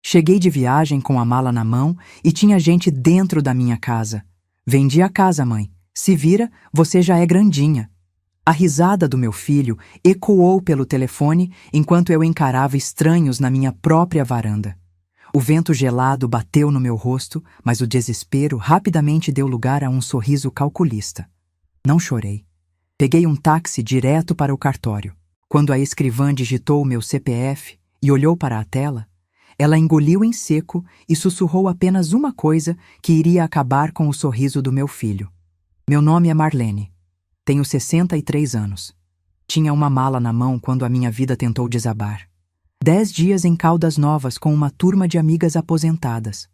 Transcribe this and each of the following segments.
Cheguei de viagem com a mala na mão e tinha gente dentro da minha casa. Vendi a casa, mãe. Se vira, você já é grandinha. A risada do meu filho ecoou pelo telefone enquanto eu encarava estranhos na minha própria varanda. O vento gelado bateu no meu rosto, mas o desespero rapidamente deu lugar a um sorriso calculista. Não chorei. Peguei um táxi direto para o cartório. Quando a escrivã digitou o meu CPF e olhou para a tela, ela engoliu em seco e sussurrou apenas uma coisa que iria acabar com o sorriso do meu filho. Meu nome é Marlene. Tenho 63 anos. Tinha uma mala na mão quando a minha vida tentou desabar. 10 dias em Caldas Novas com uma turma de amigas aposentadas.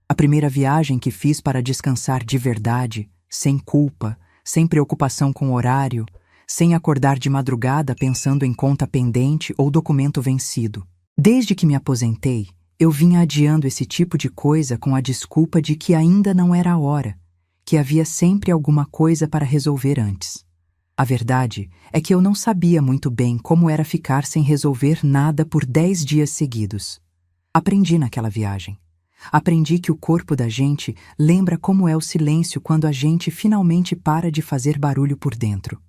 A primeira viagem que fiz para descansar de verdade, sem culpa, sem preocupação com horário, sem acordar de madrugada pensando em conta pendente ou documento vencido. Desde que me aposentei, eu vinha adiando esse tipo de coisa com a desculpa de que ainda não era a hora, que havia sempre alguma coisa para resolver antes. A verdade é que eu não sabia muito bem como era ficar sem resolver nada por 10 dias seguidos. Aprendi naquela viagem. Aprendi que o corpo da gente lembra como é o silêncio quando a gente finalmente para de fazer barulho por dentro.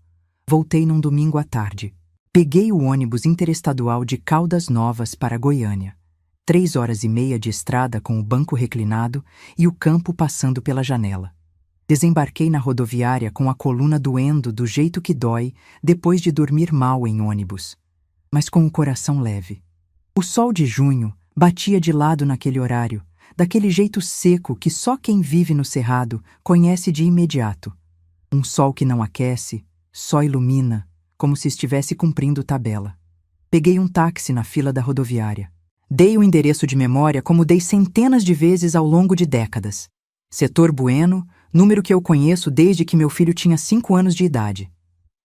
Voltei num domingo à tarde. Peguei o ônibus interestadual de Caldas Novas para Goiânia. 3 horas e meia de estrada com o banco reclinado e o campo passando pela janela. Desembarquei na rodoviária com a coluna doendo do jeito que dói depois de dormir mal em ônibus, mas com o coração leve. O sol de junho batia de lado naquele horário, daquele jeito seco que só quem vive no Cerrado conhece de imediato. Um sol que não aquece, só ilumina, como se estivesse cumprindo tabela. Peguei um táxi na fila da rodoviária. Dei o endereço de memória como dei centenas de vezes ao longo de décadas. Setor Bueno, número que eu conheço desde que meu filho tinha 5 anos de idade.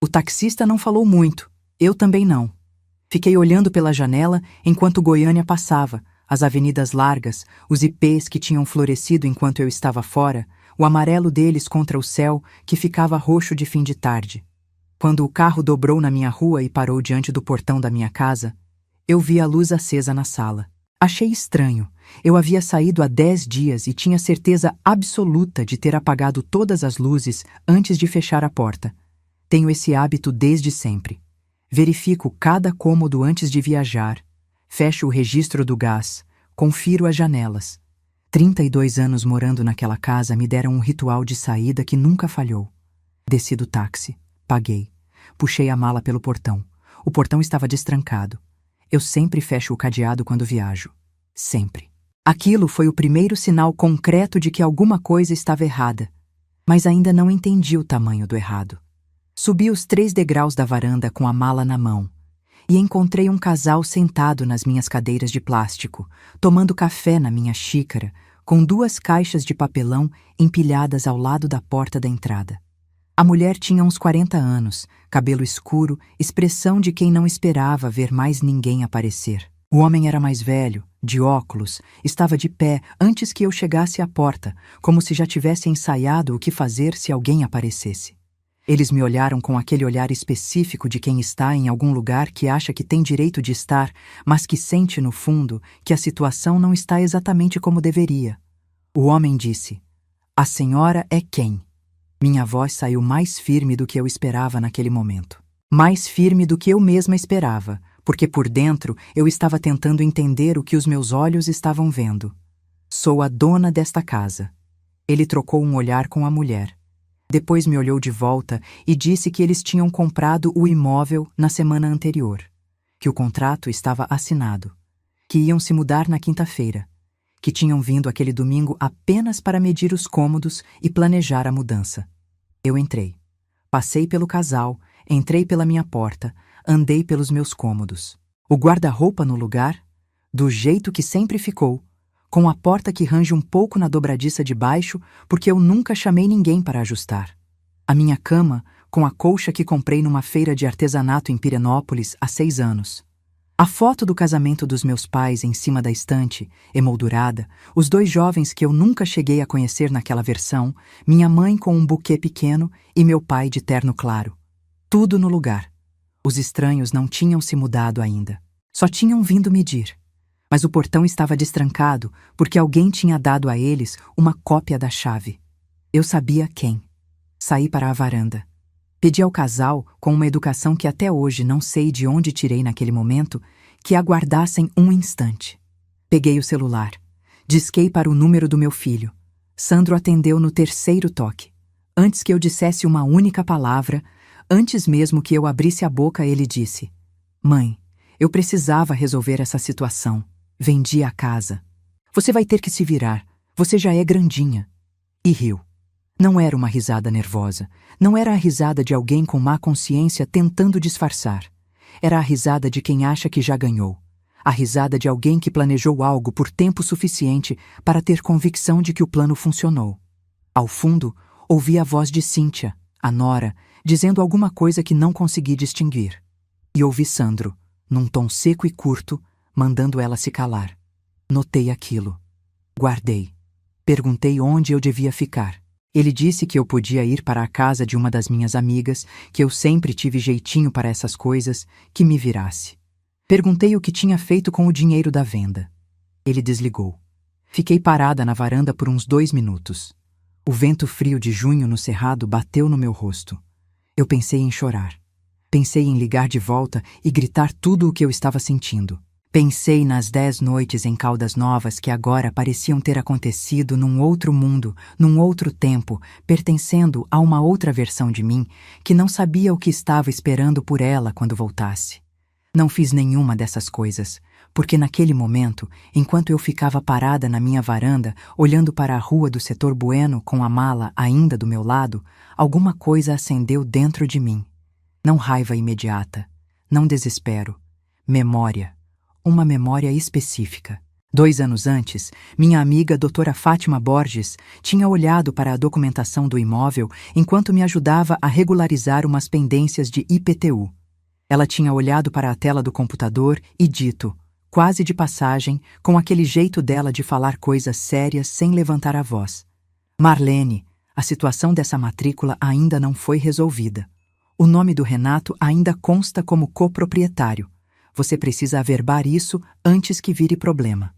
O taxista não falou muito, eu também não. Fiquei olhando pela janela enquanto Goiânia passava, as avenidas largas, os ipês que tinham florescido enquanto eu estava fora, o amarelo deles contra o céu que ficava roxo de fim de tarde. Quando o carro dobrou na minha rua e parou diante do portão da minha casa, eu vi a luz acesa na sala. Achei estranho. Eu havia saído há 10 dias e tinha certeza absoluta de ter apagado todas as luzes antes de fechar a porta. Tenho esse hábito desde sempre. Verifico cada cômodo antes de viajar, fecho o registro do gás, confiro as janelas. 32 anos morando naquela casa me deram um ritual de saída que nunca falhou. Desci do táxi, paguei, puxei a mala pelo portão. O portão estava destrancado. Eu sempre fecho o cadeado quando viajo. Sempre. Aquilo foi o primeiro sinal concreto de que alguma coisa estava errada, mas ainda não entendi o tamanho do errado. Subi os 3 degraus da varanda com a mala na mão e encontrei um casal sentado nas minhas cadeiras de plástico, tomando café na minha xícara, com 2 caixas de papelão empilhadas ao lado da porta da entrada. A mulher tinha uns 40 anos, cabelo escuro, expressão de quem não esperava ver mais ninguém aparecer. O homem era mais velho, de óculos, estava de pé antes que eu chegasse à porta, como se já tivesse ensaiado o que fazer se alguém aparecesse. Eles me olharam com aquele olhar específico de quem está em algum lugar que acha que tem direito de estar, mas que sente no fundo que a situação não está exatamente como deveria. O homem disse: "A senhora é quem?" Minha voz saiu mais firme do que eu esperava naquele momento. Mais firme do que eu mesma esperava, porque por dentro eu estava tentando entender o que os meus olhos estavam vendo. "Sou a dona desta casa." Ele trocou um olhar com a mulher. Depois me olhou de volta e disse que eles tinham comprado o imóvel na semana anterior, que o contrato estava assinado, que iam se mudar na quinta-feira, que tinham vindo aquele domingo apenas para medir os cômodos e planejar a mudança. Eu entrei. Passei pelo casal, entrei pela minha porta, andei pelos meus cômodos. O guarda-roupa no lugar, do jeito que sempre ficou, com a porta que range um pouco na dobradiça de baixo, porque eu nunca chamei ninguém para ajustar. A minha cama, com a colcha que comprei numa feira de artesanato em Pirenópolis há 6 anos. A foto do casamento dos meus pais em cima da estante, emoldurada, os 2 jovens que eu nunca cheguei a conhecer naquela versão, minha mãe com um buquê pequeno e meu pai de terno claro. Tudo no lugar. Os estranhos não tinham se mudado ainda. Só tinham vindo medir. Mas o portão estava destrancado porque alguém tinha dado a eles uma cópia da chave. Eu sabia quem. Saí para a varanda. Pedi ao casal, com uma educação que até hoje não sei de onde tirei naquele momento, que aguardassem um instante. Peguei o celular. Disquei para o número do meu filho. Sandro atendeu no terceiro toque. Antes que eu dissesse uma única palavra, antes mesmo que eu abrisse a boca, ele disse: "Mãe, eu precisava resolver essa situação. Vendi a casa. Você vai ter que se virar. Você já é grandinha." E riu. Não era uma risada nervosa. Não era a risada de alguém com má consciência tentando disfarçar. Era a risada de quem acha que já ganhou. A risada de alguém que planejou algo por tempo suficiente para ter convicção de que o plano funcionou. Ao fundo, ouvi a voz de Cíntia, a nora, dizendo alguma coisa que não consegui distinguir. E ouvi Sandro, num tom seco e curto, mandando ela se calar. Notei aquilo. Guardei. Perguntei onde eu devia ficar. Ele disse que eu podia ir para a casa de uma das minhas amigas, que eu sempre tive jeitinho para essas coisas, que me virasse. Perguntei o que tinha feito com o dinheiro da venda. Ele desligou. Fiquei parada na varanda por uns 2 minutos. O vento frio de junho no cerrado bateu no meu rosto. Eu pensei em chorar. Pensei em ligar de volta e gritar tudo o que eu estava sentindo. Pensei nas 10 noites em Caldas Novas que agora pareciam ter acontecido num outro mundo, num outro tempo, pertencendo a uma outra versão de mim que não sabia o que estava esperando por ela quando voltasse. Não fiz nenhuma dessas coisas, porque naquele momento, enquanto eu ficava parada na minha varanda, olhando para a rua do setor Bueno com a mala ainda do meu lado, alguma coisa acendeu dentro de mim. Não raiva imediata, não desespero, memória. Uma memória específica. 2 anos antes, minha amiga doutora Fátima Borges tinha olhado para a documentação do imóvel enquanto me ajudava a regularizar umas pendências de IPTU. Ela tinha olhado para a tela do computador e dito, quase de passagem, com aquele jeito dela de falar coisas sérias sem levantar a voz: "Marlene, a situação dessa matrícula ainda não foi resolvida. O nome do Renato ainda consta como coproprietário. Você precisa averbar isso antes que vire problema.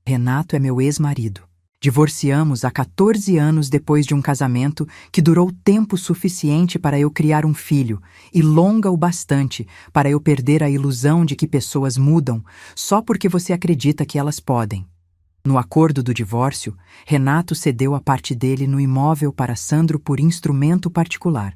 Renato é meu ex-marido. Divorciamos há 14 anos depois de um casamento que durou tempo suficiente para eu criar um filho e longa o bastante para eu perder a ilusão de que pessoas mudam só porque você acredita que elas podem. No acordo do divórcio, Renato cedeu a parte dele no imóvel para Sandro por instrumento particular.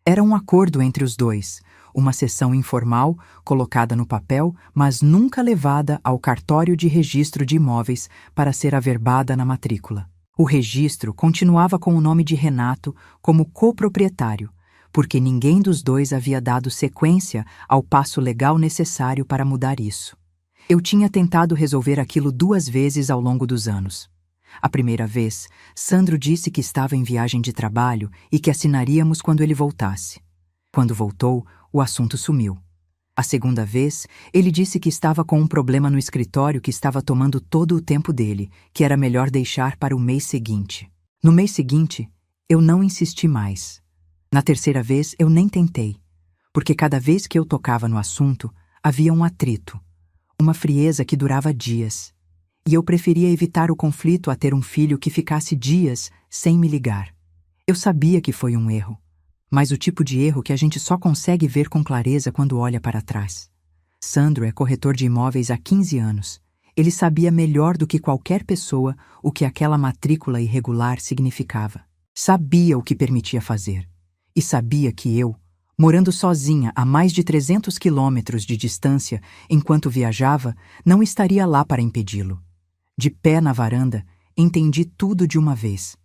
Era um acordo entre os dois, uma cessão informal, colocada no papel, mas nunca levada ao cartório de registro de imóveis para ser averbada na matrícula. O registro continuava com o nome de Renato como coproprietário, porque ninguém dos dois havia dado sequência ao passo legal necessário para mudar isso. Eu tinha tentado resolver aquilo 2 vezes ao longo dos anos. A primeira vez, Sandro disse que estava em viagem de trabalho e que assinaríamos quando ele voltasse. Quando voltou, o assunto sumiu. A segunda vez, ele disse que estava com um problema no escritório que estava tomando todo o tempo dele, que era melhor deixar para o mês seguinte. No mês seguinte, eu não insisti mais. Na terceira vez, eu nem tentei, porque cada vez que eu tocava no assunto, havia um atrito, uma frieza que durava dias. E eu preferia evitar o conflito a ter um filho que ficasse dias sem me ligar. Eu sabia que foi um erro, mas o tipo de erro que a gente só consegue ver com clareza quando olha para trás. Sandro é corretor de imóveis há 15 anos. Ele sabia melhor do que qualquer pessoa o que aquela matrícula irregular significava. Sabia o que permitia fazer. E sabia que eu, morando sozinha a mais de 300 quilômetros de distância enquanto viajava, não estaria lá para impedi-lo. De pé na varanda, entendi tudo de uma vez,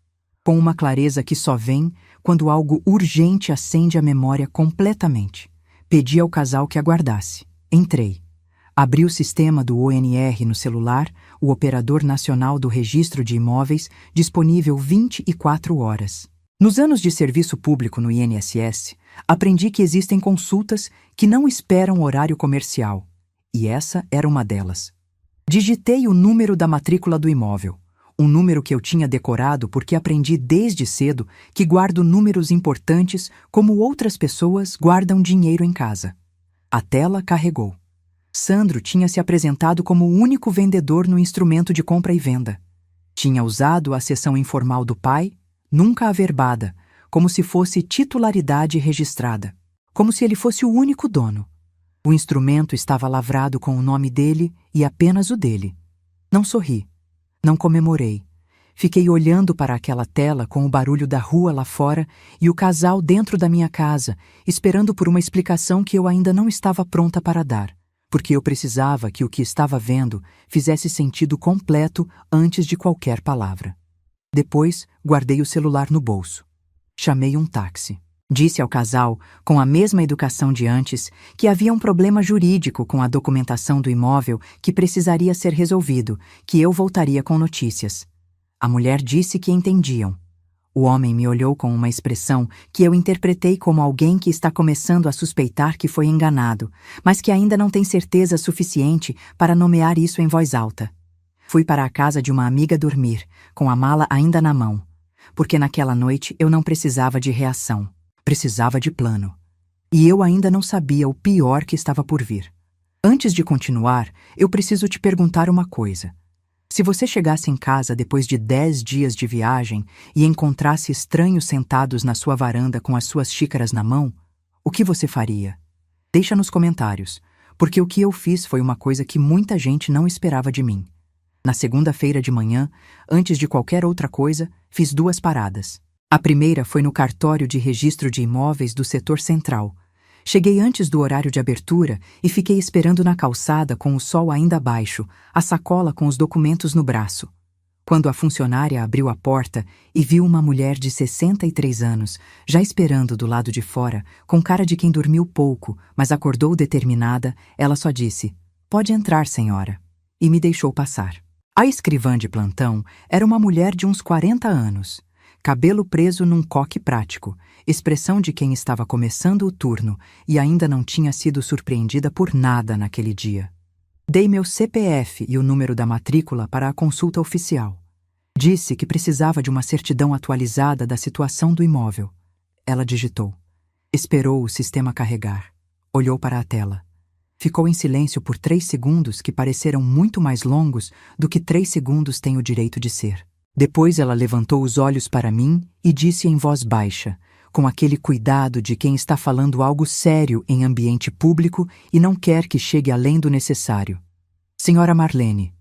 com uma clareza que só vem quando algo urgente acende a memória completamente. Pedi ao casal que aguardasse. Entrei. Abri o sistema do ONR no celular, o Operador Nacional do Registro de Imóveis, disponível 24 horas. Nos anos de serviço público no INSS, aprendi que existem consultas que não esperam horário comercial, e essa era uma delas. Digitei o número da matrícula do imóvel, um número que eu tinha decorado porque aprendi desde cedo que guardo números importantes como outras pessoas guardam dinheiro em casa. A tela carregou. Sandro tinha se apresentado como o único vendedor no instrumento de compra e venda. Tinha usado a seção informal do pai, nunca averbada, como se fosse titularidade registrada, como se ele fosse o único dono. O instrumento estava lavrado com o nome dele e apenas o dele. Não sorri, não comemorei. Fiquei olhando para aquela tela com o barulho da rua lá fora e o casal dentro da minha casa, esperando por uma explicação que eu ainda não estava pronta para dar, porque eu precisava que o que estava vendo fizesse sentido completo antes de qualquer palavra. Depois, guardei o celular no bolso. Chamei um táxi. Disse ao casal, com a mesma educação de antes, que havia um problema jurídico com a documentação do imóvel que precisaria ser resolvido, que eu voltaria com notícias. A mulher disse que entendiam. O homem me olhou com uma expressão que eu interpretei como alguém que está começando a suspeitar que foi enganado, mas que ainda não tem certeza suficiente para nomear isso em voz alta. Fui para a casa de uma amiga dormir, com a mala ainda na mão, porque naquela noite eu não precisava de reação. Precisava de plano. E eu ainda não sabia o pior que estava por vir. Antes de continuar, eu preciso te perguntar uma coisa. Se você chegasse em casa depois de 10 dias de viagem e encontrasse estranhos sentados na sua varanda com as suas xícaras na mão, o que você faria? Deixa nos comentários, porque o que eu fiz foi uma coisa que muita gente não esperava de mim. Na segunda-feira de manhã, antes de qualquer outra coisa, fiz 2 paradas. A primeira foi no cartório de registro de imóveis do setor central. Cheguei antes do horário de abertura e fiquei esperando na calçada com o sol ainda baixo, a sacola com os documentos no braço. Quando a funcionária abriu a porta e viu uma mulher de 63 anos, já esperando do lado de fora, com cara de quem dormiu pouco, mas acordou determinada, ela só disse: "Pode entrar, senhora", e me deixou passar. A escrivã de plantão era uma mulher de uns 40 anos. Cabelo preso num coque prático, expressão de quem estava começando o turno e ainda não tinha sido surpreendida por nada naquele dia. Dei meu CPF e o número da matrícula para a consulta oficial. Disse que precisava de uma certidão atualizada da situação do imóvel. Ela digitou. Esperou o sistema carregar. Olhou para a tela. Ficou em silêncio por 3 segundos que pareceram muito mais longos do que 3 segundos têm o direito de ser. Depois ela levantou os olhos para mim e disse em voz baixa, com aquele cuidado de quem está falando algo sério em ambiente público e não quer que chegue além do necessário. "Senhora Marlene,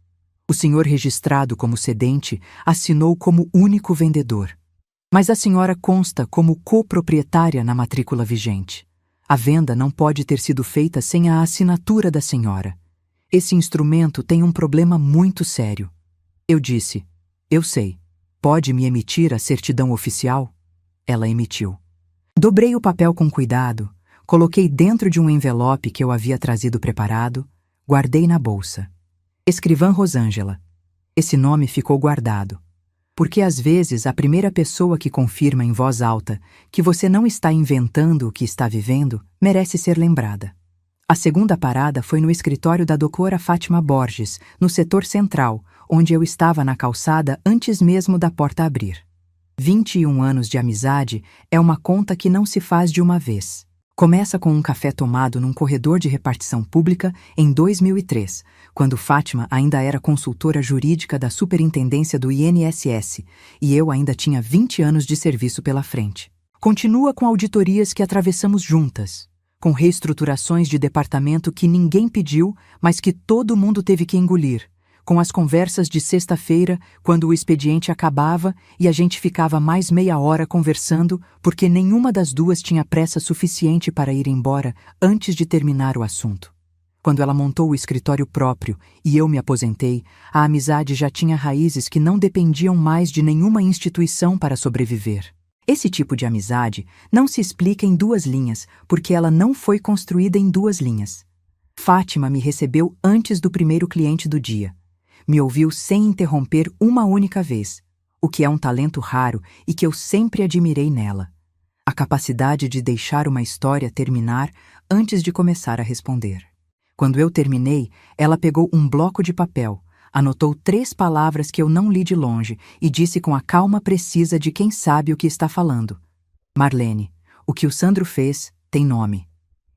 o senhor registrado como cedente assinou como único vendedor. Mas a senhora consta como coproprietária na matrícula vigente. A venda não pode ter sido feita sem a assinatura da senhora. Esse instrumento tem um problema muito sério." Eu disse: "Eu sei. Pode me emitir a certidão oficial?" Ela emitiu. Dobrei o papel com cuidado, coloquei dentro de um envelope que eu havia trazido preparado, guardei na bolsa. Escrivã Rosângela. Esse nome ficou guardado. Porque às vezes a primeira pessoa que confirma em voz alta que você não está inventando o que está vivendo merece ser lembrada. A segunda parada foi no escritório da doutora Fátima Borges, no setor central, onde eu estava na calçada antes mesmo da porta abrir. 21 anos de amizade é uma conta que não se faz de uma vez. Começa com um café tomado num corredor de repartição pública em 2003, quando Fátima ainda era consultora jurídica da Superintendência do INSS e eu ainda tinha 20 anos de serviço pela frente. Continua com auditorias que atravessamos juntas, com reestruturações de departamento que ninguém pediu, mas que todo mundo teve que engolir, com as conversas de sexta-feira, quando o expediente acabava e a gente ficava mais meia hora conversando porque nenhuma das duas tinha pressa suficiente para ir embora antes de terminar o assunto. Quando ela montou o escritório próprio e eu me aposentei, a amizade já tinha raízes que não dependiam mais de nenhuma instituição para sobreviver. Esse tipo de amizade não se explica em 2 linhas, porque ela não foi construída em 2 linhas. Fátima me recebeu antes do primeiro cliente do dia. Me ouviu sem interromper uma única vez, o que é um talento raro e que eu sempre admirei nela. A capacidade de deixar uma história terminar antes de começar a responder. Quando eu terminei, ela pegou um bloco de papel, anotou 3 palavras que eu não li de longe e disse com a calma precisa de quem sabe o que está falando: "Marlene, o que o Sandro fez tem nome."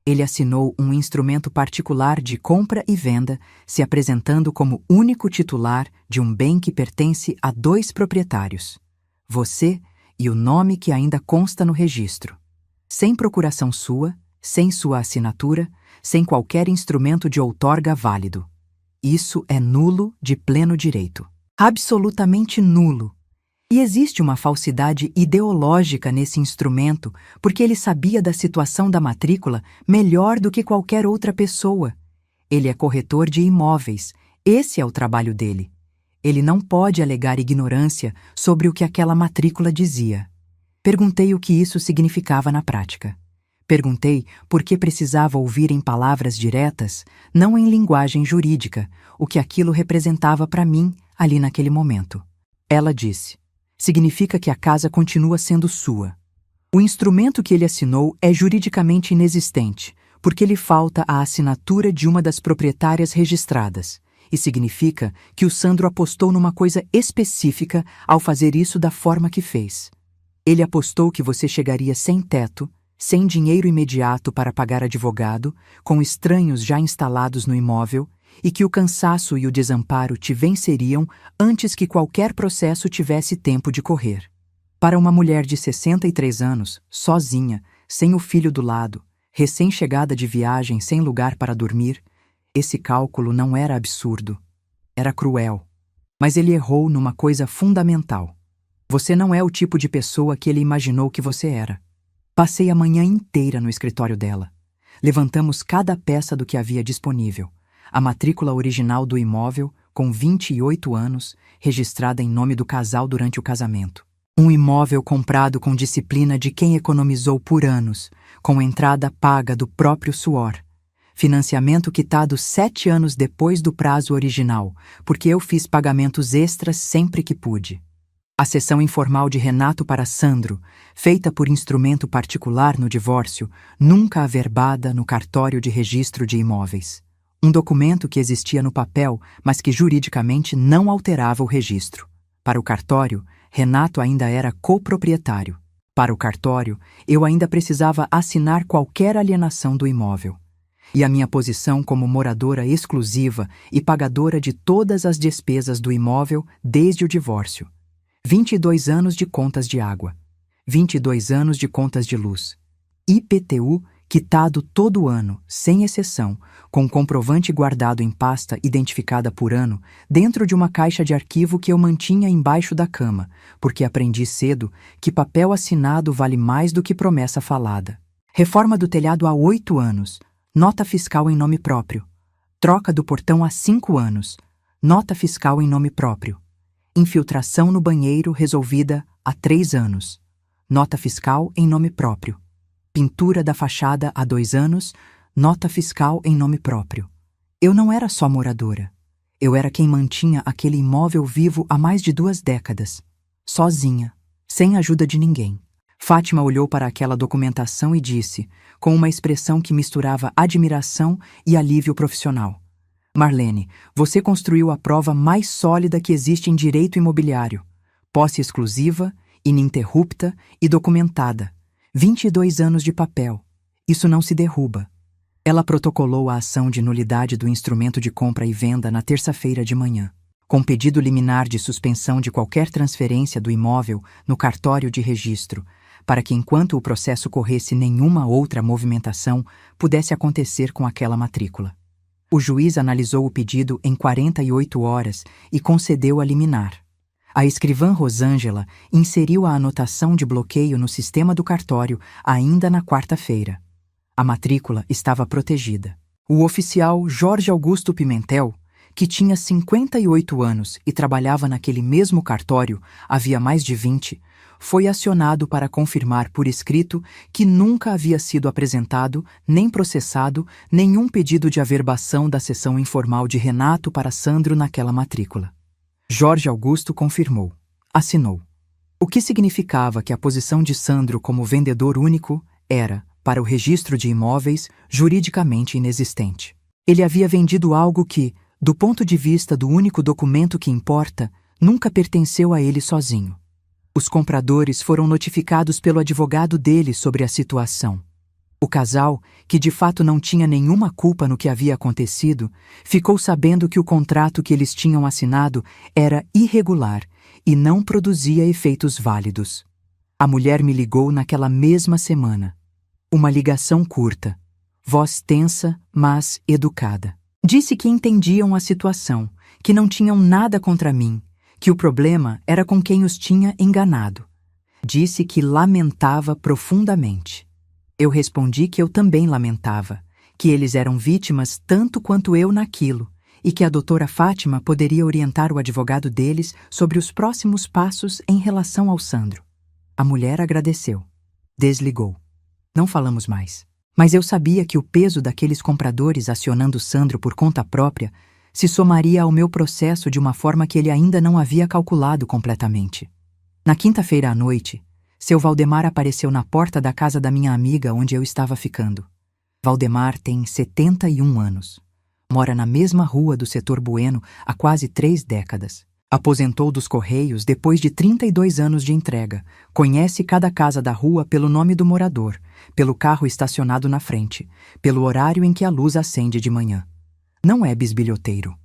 Ele assinou um instrumento particular de compra e venda, se apresentando como único titular de um bem que pertence a 2 proprietários, você e o nome que ainda consta no registro. Sem procuração sua, sem sua assinatura, sem qualquer instrumento de outorga válido. Isso é nulo de pleno direito. Absolutamente nulo. E existe uma falsidade ideológica nesse instrumento, porque ele sabia da situação da matrícula melhor do que qualquer outra pessoa. Ele é corretor de imóveis, esse é o trabalho dele. Ele não pode alegar ignorância sobre o que aquela matrícula dizia. Perguntei o que isso significava na prática. Perguntei por que precisava ouvir em palavras diretas, não em linguagem jurídica, o que aquilo representava para mim ali naquele momento. Ela disse: significa que a casa continua sendo sua. O instrumento que ele assinou é juridicamente inexistente, porque lhe falta a assinatura de uma das proprietárias registradas, e significa que o Sandro apostou numa coisa específica ao fazer isso da forma que fez. Ele apostou que você chegaria sem teto, sem dinheiro imediato para pagar advogado, com estranhos já instalados no imóvel, e que o cansaço e o desamparo te venceriam antes que qualquer processo tivesse tempo de correr. Para uma mulher de 63 anos, sozinha, sem o filho do lado, recém-chegada de viagem sem lugar para dormir, esse cálculo não era absurdo. Era cruel. Mas ele errou numa coisa fundamental. Você não é o tipo de pessoa que ele imaginou que você era. Passei a manhã inteira no escritório dela. Levantamos cada peça do que havia disponível. A matrícula original do imóvel, com 28 anos, registrada em nome do casal durante o casamento. Um imóvel comprado com disciplina de quem economizou por anos, com entrada paga do próprio suor. Financiamento quitado 7 anos depois do prazo original, porque eu fiz pagamentos extras sempre que pude. A cessão informal de Renato para Sandro, feita por instrumento particular no divórcio, nunca averbada no cartório de registro de imóveis. Um documento que existia no papel, mas que juridicamente não alterava o registro. Para o cartório, Renato ainda era coproprietário. Para o cartório, eu ainda precisava assinar qualquer alienação do imóvel. E a minha posição como moradora exclusiva e pagadora de todas as despesas do imóvel desde o divórcio. 22 anos de contas de água, 22 anos de contas de luz, IPTU quitado todo ano, sem exceção, com comprovante guardado em pasta identificada por ano dentro de uma caixa de arquivo que eu mantinha embaixo da cama, porque aprendi cedo que papel assinado vale mais do que promessa falada. Reforma do telhado há 8 anos, nota fiscal em nome próprio. Troca do portão há 5 anos, nota fiscal em nome próprio. Infiltração no banheiro resolvida há 3 anos. Nota fiscal em nome próprio. Pintura da fachada há 2 anos. Nota fiscal em nome próprio. Eu não era só moradora. Eu era quem mantinha aquele imóvel vivo há mais de 2 décadas. Sozinha, sem ajuda de ninguém. Fátima olhou para aquela documentação e disse, com uma expressão que misturava admiração e alívio profissional: Marlene, você construiu a prova mais sólida que existe em direito imobiliário. Posse exclusiva, ininterrupta e documentada. 22 anos de papel. Isso não se derruba. Ela protocolou a ação de nulidade do instrumento de compra e venda na terça-feira de manhã, com pedido liminar de suspensão de qualquer transferência do imóvel no cartório de registro, para que enquanto o processo corresse nenhuma outra movimentação pudesse acontecer com aquela matrícula. O juiz analisou o pedido em 48 horas e concedeu a liminar. A escrivã Rosângela inseriu a anotação de bloqueio no sistema do cartório ainda na quarta-feira. A matrícula estava protegida. O oficial Jorge Augusto Pimentel, que tinha 58 anos e trabalhava naquele mesmo cartório havia mais de 20, foi acionado para confirmar por escrito que nunca havia sido apresentado, nem processado, nenhum pedido de averbação da sessão informal de Renato para Sandro naquela matrícula. Jorge Augusto confirmou. Assinou. O que significava que a posição de Sandro como vendedor único era, para o registro de imóveis, juridicamente inexistente. Ele havia vendido algo que, do ponto de vista do único documento que importa, nunca pertenceu a ele sozinho. Os compradores foram notificados pelo advogado dele sobre a situação. O casal, que de fato não tinha nenhuma culpa no que havia acontecido, ficou sabendo que o contrato que eles tinham assinado era irregular e não produzia efeitos válidos. A mulher me ligou naquela mesma semana. Uma ligação curta, voz tensa, mas educada. Disse que entendiam a situação, que não tinham nada contra mim, que o problema era com quem os tinha enganado. Disse que lamentava profundamente. Eu respondi que eu também lamentava, que eles eram vítimas tanto quanto eu naquilo, e que a doutora Fátima poderia orientar o advogado deles sobre os próximos passos em relação ao Sandro. A mulher agradeceu. Desligou. Não falamos mais. Mas eu sabia que o peso daqueles compradores acionando Sandro por conta própria se somaria ao meu processo de uma forma que ele ainda não havia calculado completamente. Na quinta-feira à noite, seu Valdemar apareceu na porta da casa da minha amiga onde eu estava ficando. Valdemar tem 71 anos. Mora na mesma rua do setor Bueno há quase 3 décadas. Aposentou dos Correios depois de 32 anos de entrega. Conhece cada casa da rua pelo nome do morador, pelo carro estacionado na frente, pelo horário em que a luz acende de manhã. Não é bisbilhoteiro.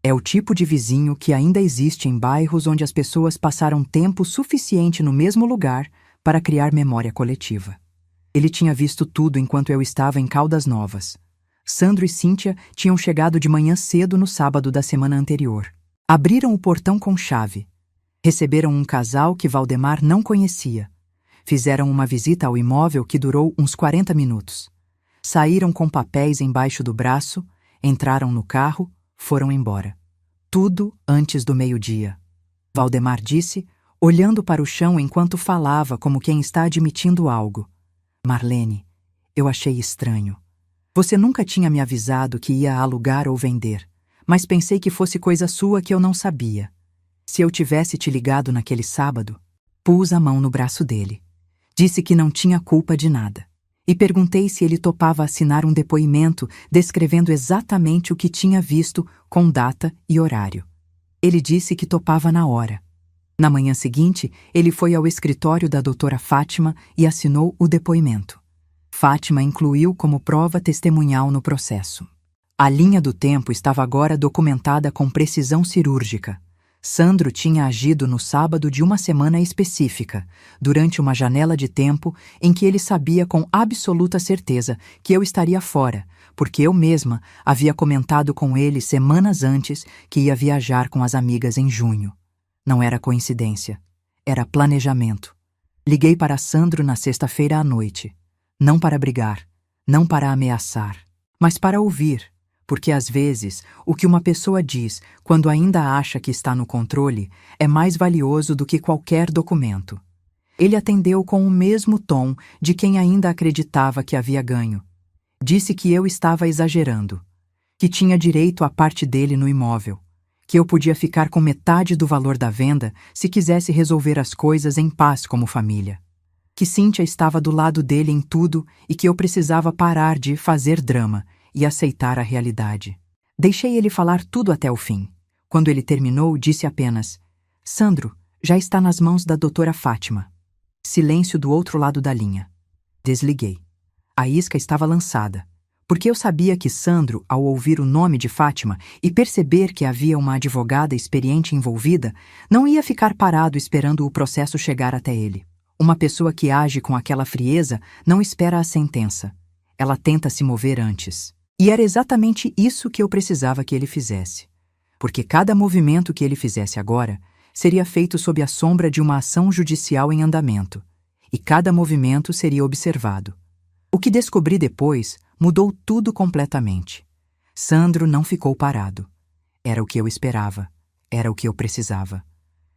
É o tipo de vizinho que ainda existe em bairros onde as pessoas passaram tempo suficiente no mesmo lugar para criar memória coletiva. Ele tinha visto tudo enquanto eu estava em Caldas Novas. Sandro e Cíntia tinham chegado de manhã cedo no sábado da semana anterior. Abriram o portão com chave. Receberam um casal que Valdemar não conhecia. Fizeram uma visita ao imóvel que durou uns 40 minutos. Saíram com papéis embaixo do braço, entraram no carro, foram embora. Tudo antes do meio-dia. Valdemar disse, olhando para o chão enquanto falava como quem está admitindo algo. Marlene, eu achei estranho. Você nunca tinha me avisado que ia alugar ou vender, mas pensei que fosse coisa sua que eu não sabia. Se eu tivesse te ligado naquele sábado, pus a mão no braço dele. Disse que não tinha culpa de nada. E perguntei se ele topava assinar um depoimento descrevendo exatamente o que tinha visto com data e horário. Ele disse que topava na hora. Na manhã seguinte, ele foi ao escritório da doutora Fátima e assinou o depoimento. Fátima incluiu como prova testemunhal no processo. A linha do tempo estava agora documentada com precisão cirúrgica. Sandro tinha agido no sábado de uma semana específica, durante uma janela de tempo em que ele sabia com absoluta certeza que eu estaria fora, porque eu mesma havia comentado com ele semanas antes que ia viajar com as amigas em junho. Não era coincidência, era planejamento. Liguei para Sandro na sexta-feira à noite. Não para brigar, não para ameaçar, mas para ouvir. Porque às vezes, o que uma pessoa diz quando ainda acha que está no controle é mais valioso do que qualquer documento. Ele atendeu com o mesmo tom de quem ainda acreditava que havia ganho. Disse que eu estava exagerando, que tinha direito à parte dele no imóvel, que eu podia ficar com metade do valor da venda se quisesse resolver as coisas em paz como família. Que Cíntia estava do lado dele em tudo e que eu precisava parar de fazer drama e aceitar a realidade. Deixei ele falar tudo até o fim. Quando ele terminou, disse apenas: Sandro, já está nas mãos da doutora Fátima. Silêncio do outro lado da linha. Desliguei. A isca estava lançada, porque eu sabia que Sandro, ao ouvir o nome de Fátima e perceber que havia uma advogada experiente envolvida, não ia ficar parado esperando o processo chegar até ele. Uma pessoa que age com aquela frieza não espera a sentença. Ela tenta se mover antes. E era exatamente isso que eu precisava que ele fizesse. Porque cada movimento que ele fizesse agora seria feito sob a sombra de uma ação judicial em andamento. E cada movimento seria observado. O que descobri depois mudou tudo completamente. Sandro não ficou parado. Era o que eu esperava. Era o que eu precisava.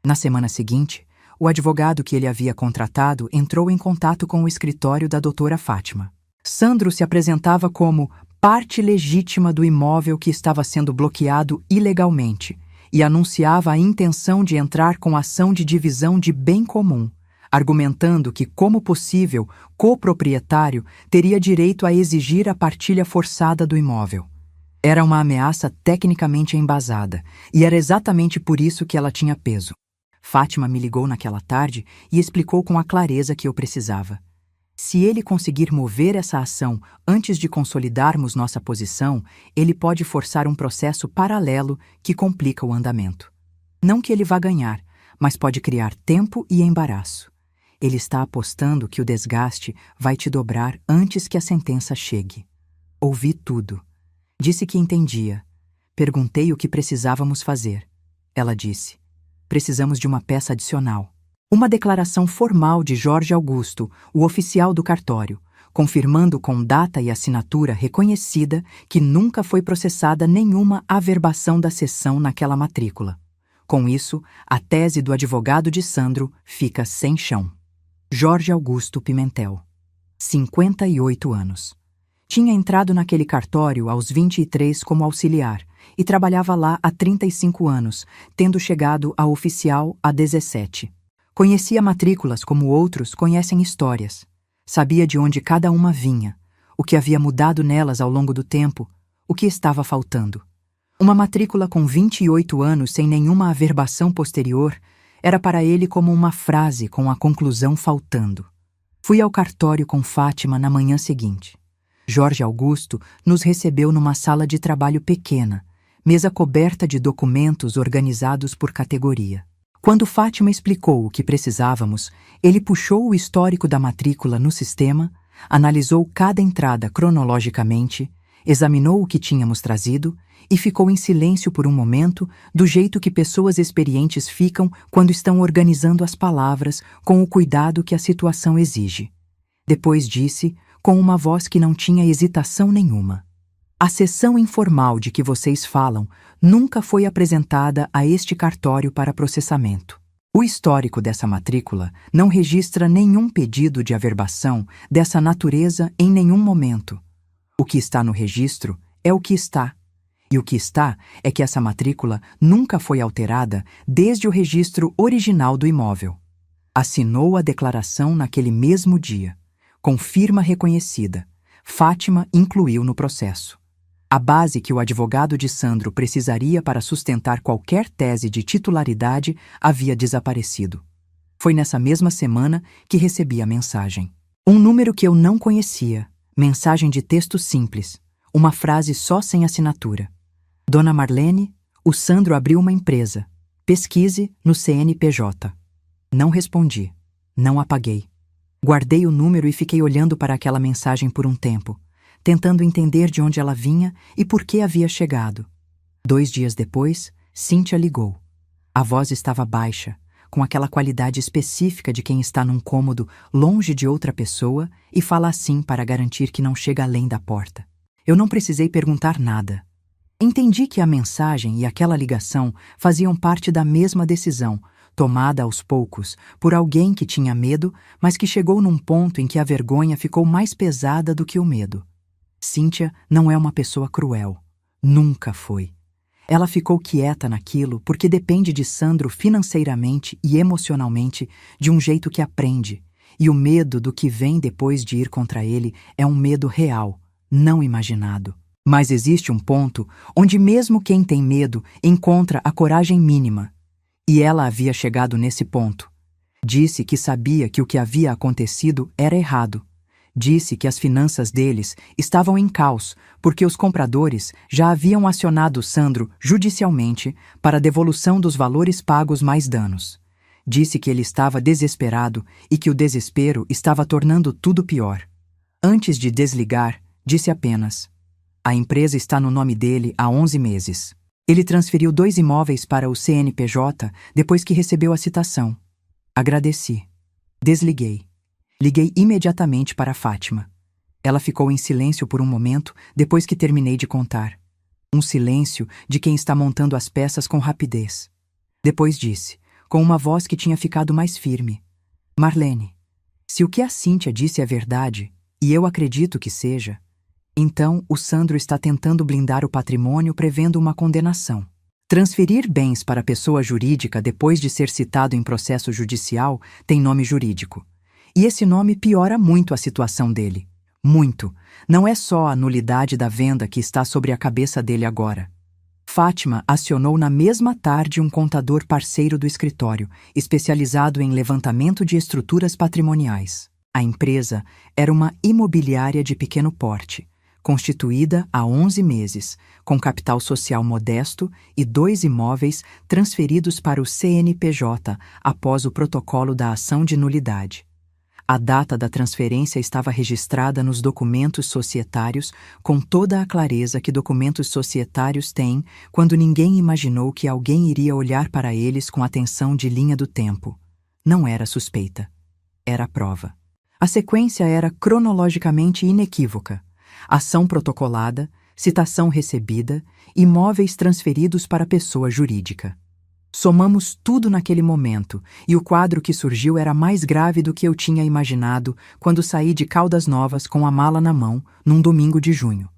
Na semana seguinte, o advogado que ele havia contratado entrou em contato com o escritório da doutora Fátima. Sandro se apresentava como parte legítima do imóvel que estava sendo bloqueado ilegalmente e anunciava a intenção de entrar com ação de divisão de bem comum, argumentando que, como possível coproprietário, teria direito a exigir a partilha forçada do imóvel. Era uma ameaça tecnicamente embasada, e era exatamente por isso que ela tinha peso. Fátima me ligou naquela tarde e explicou com a clareza que eu precisava. Se ele conseguir mover essa ação antes de consolidarmos nossa posição, ele pode forçar um processo paralelo que complica o andamento. Não que ele vá ganhar, mas pode criar tempo e embaraço. Ele está apostando que o desgaste vai te dobrar antes que a sentença chegue. Ouvi tudo. Disse que entendia. Perguntei o que precisávamos fazer. Ela disse: precisamos de uma peça adicional. Uma declaração formal de Jorge Augusto, o oficial do cartório, confirmando com data e assinatura reconhecida que nunca foi processada nenhuma averbação da cessão naquela matrícula. Com isso, a tese do advogado de Sandro fica sem chão. Jorge Augusto Pimentel, 58 anos. Tinha entrado naquele cartório aos 23 como auxiliar e trabalhava lá há 35 anos, tendo chegado a oficial há 17. Conhecia matrículas como outros conhecem histórias. Sabia de onde cada uma vinha, o que havia mudado nelas ao longo do tempo, o que estava faltando. Uma matrícula com 28 anos sem nenhuma averbação posterior era para ele como uma frase com a conclusão faltando. Fui ao cartório com Fátima na manhã seguinte. Jorge Augusto nos recebeu numa sala de trabalho pequena, mesa coberta de documentos organizados por categoria. Quando Fátima explicou o que precisávamos, ele puxou o histórico da matrícula no sistema, analisou cada entrada cronologicamente, examinou o que tínhamos trazido e ficou em silêncio por um momento, do jeito que pessoas experientes ficam quando estão organizando as palavras com o cuidado que a situação exige. Depois disse, com uma voz que não tinha hesitação nenhuma: a sessão informal de que vocês falam nunca foi apresentada a este cartório para processamento. O histórico dessa matrícula não registra nenhum pedido de averbação dessa natureza em nenhum momento. O que está no registro é o que está. E o que está é que essa matrícula nunca foi alterada desde o registro original do imóvel. Assinou a declaração naquele mesmo dia. Com firma reconhecida, Fátima incluiu no processo. A base que o advogado de Sandro precisaria para sustentar qualquer tese de titularidade havia desaparecido. Foi nessa mesma semana que recebi a mensagem. Um número que eu não conhecia, mensagem de texto simples, uma frase só sem assinatura. Dona Marlene, o Sandro abriu uma empresa. Pesquise no CNPJ. Não respondi. Não apaguei. Guardei o número e fiquei olhando para aquela mensagem por um tempo, tentando entender de onde ela vinha e por que havia chegado. 2 dias depois, Cíntia ligou. A voz estava baixa, com aquela qualidade específica de quem está num cômodo longe de outra pessoa e fala assim para garantir que não chega além da porta. Eu não precisei perguntar nada. Entendi que a mensagem e aquela ligação faziam parte da mesma decisão, tomada aos poucos por alguém que tinha medo, mas que chegou num ponto em que a vergonha ficou mais pesada do que o medo. Cíntia não é uma pessoa cruel. Nunca foi. Ela ficou quieta naquilo porque depende de Sandro financeiramente e emocionalmente de um jeito que aprende, e o medo do que vem depois de ir contra ele é um medo real, não imaginado. Mas existe um ponto onde mesmo quem tem medo encontra a coragem mínima. E ela havia chegado nesse ponto. Disse que sabia que o que havia acontecido era errado. Disse que as finanças deles estavam em caos porque os compradores já haviam acionado Sandro judicialmente para a devolução dos valores pagos mais danos. Disse que ele estava desesperado e que o desespero estava tornando tudo pior. Antes de desligar, disse apenas: a empresa está no nome dele há 11 meses. Ele transferiu 2 imóveis para o CNPJ depois que recebeu a citação. Agradeci. Desliguei. Liguei imediatamente para Fátima. Ela ficou em silêncio por um momento depois que terminei de contar. Um silêncio de quem está montando as peças com rapidez. Depois disse, com uma voz que tinha ficado mais firme: Marlene, se o que a Cíntia disse é verdade, e eu acredito que seja, então o Sandro está tentando blindar o patrimônio prevendo uma condenação. Transferir bens para pessoa jurídica depois de ser citado em processo judicial tem nome jurídico. E esse nome piora muito a situação dele. Muito. Não é só a nulidade da venda que está sobre a cabeça dele agora. Fátima acionou na mesma tarde um contador parceiro do escritório, especializado em levantamento de estruturas patrimoniais. A empresa era uma imobiliária de pequeno porte, constituída há 11 meses, com capital social modesto e 2 imóveis transferidos para o CNPJ após o protocolo da ação de nulidade. A data da transferência estava registrada nos documentos societários com toda a clareza que documentos societários têm quando ninguém imaginou que alguém iria olhar para eles com atenção de linha do tempo. Não era suspeita. Era prova. A sequência era cronologicamente inequívoca. Ação protocolada, citação recebida, imóveis transferidos para pessoa jurídica. Somamos tudo naquele momento, e o quadro que surgiu era mais grave do que eu tinha imaginado quando saí de Caldas Novas com a mala na mão, num domingo de junho.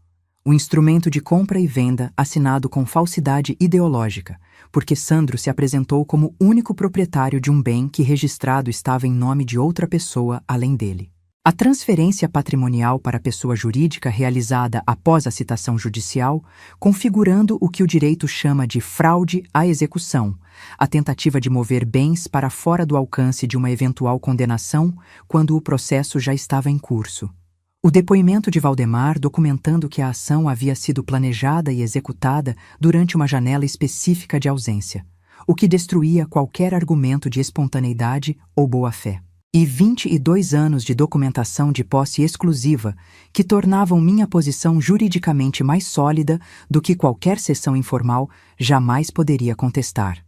O instrumento de compra e venda assinado com falsidade ideológica, porque Sandro se apresentou como único proprietário de um bem que registrado estava em nome de outra pessoa além dele. A transferência patrimonial para a pessoa jurídica realizada após a citação judicial, configurando o que o direito chama de fraude à execução, a tentativa de mover bens para fora do alcance de uma eventual condenação quando o processo já estava em curso. O depoimento de Valdemar documentando que a ação havia sido planejada e executada durante uma janela específica de ausência, o que destruía qualquer argumento de espontaneidade ou boa-fé. E 22 anos de documentação de posse exclusiva que tornavam minha posição juridicamente mais sólida do que qualquer sessão informal jamais poderia contestar.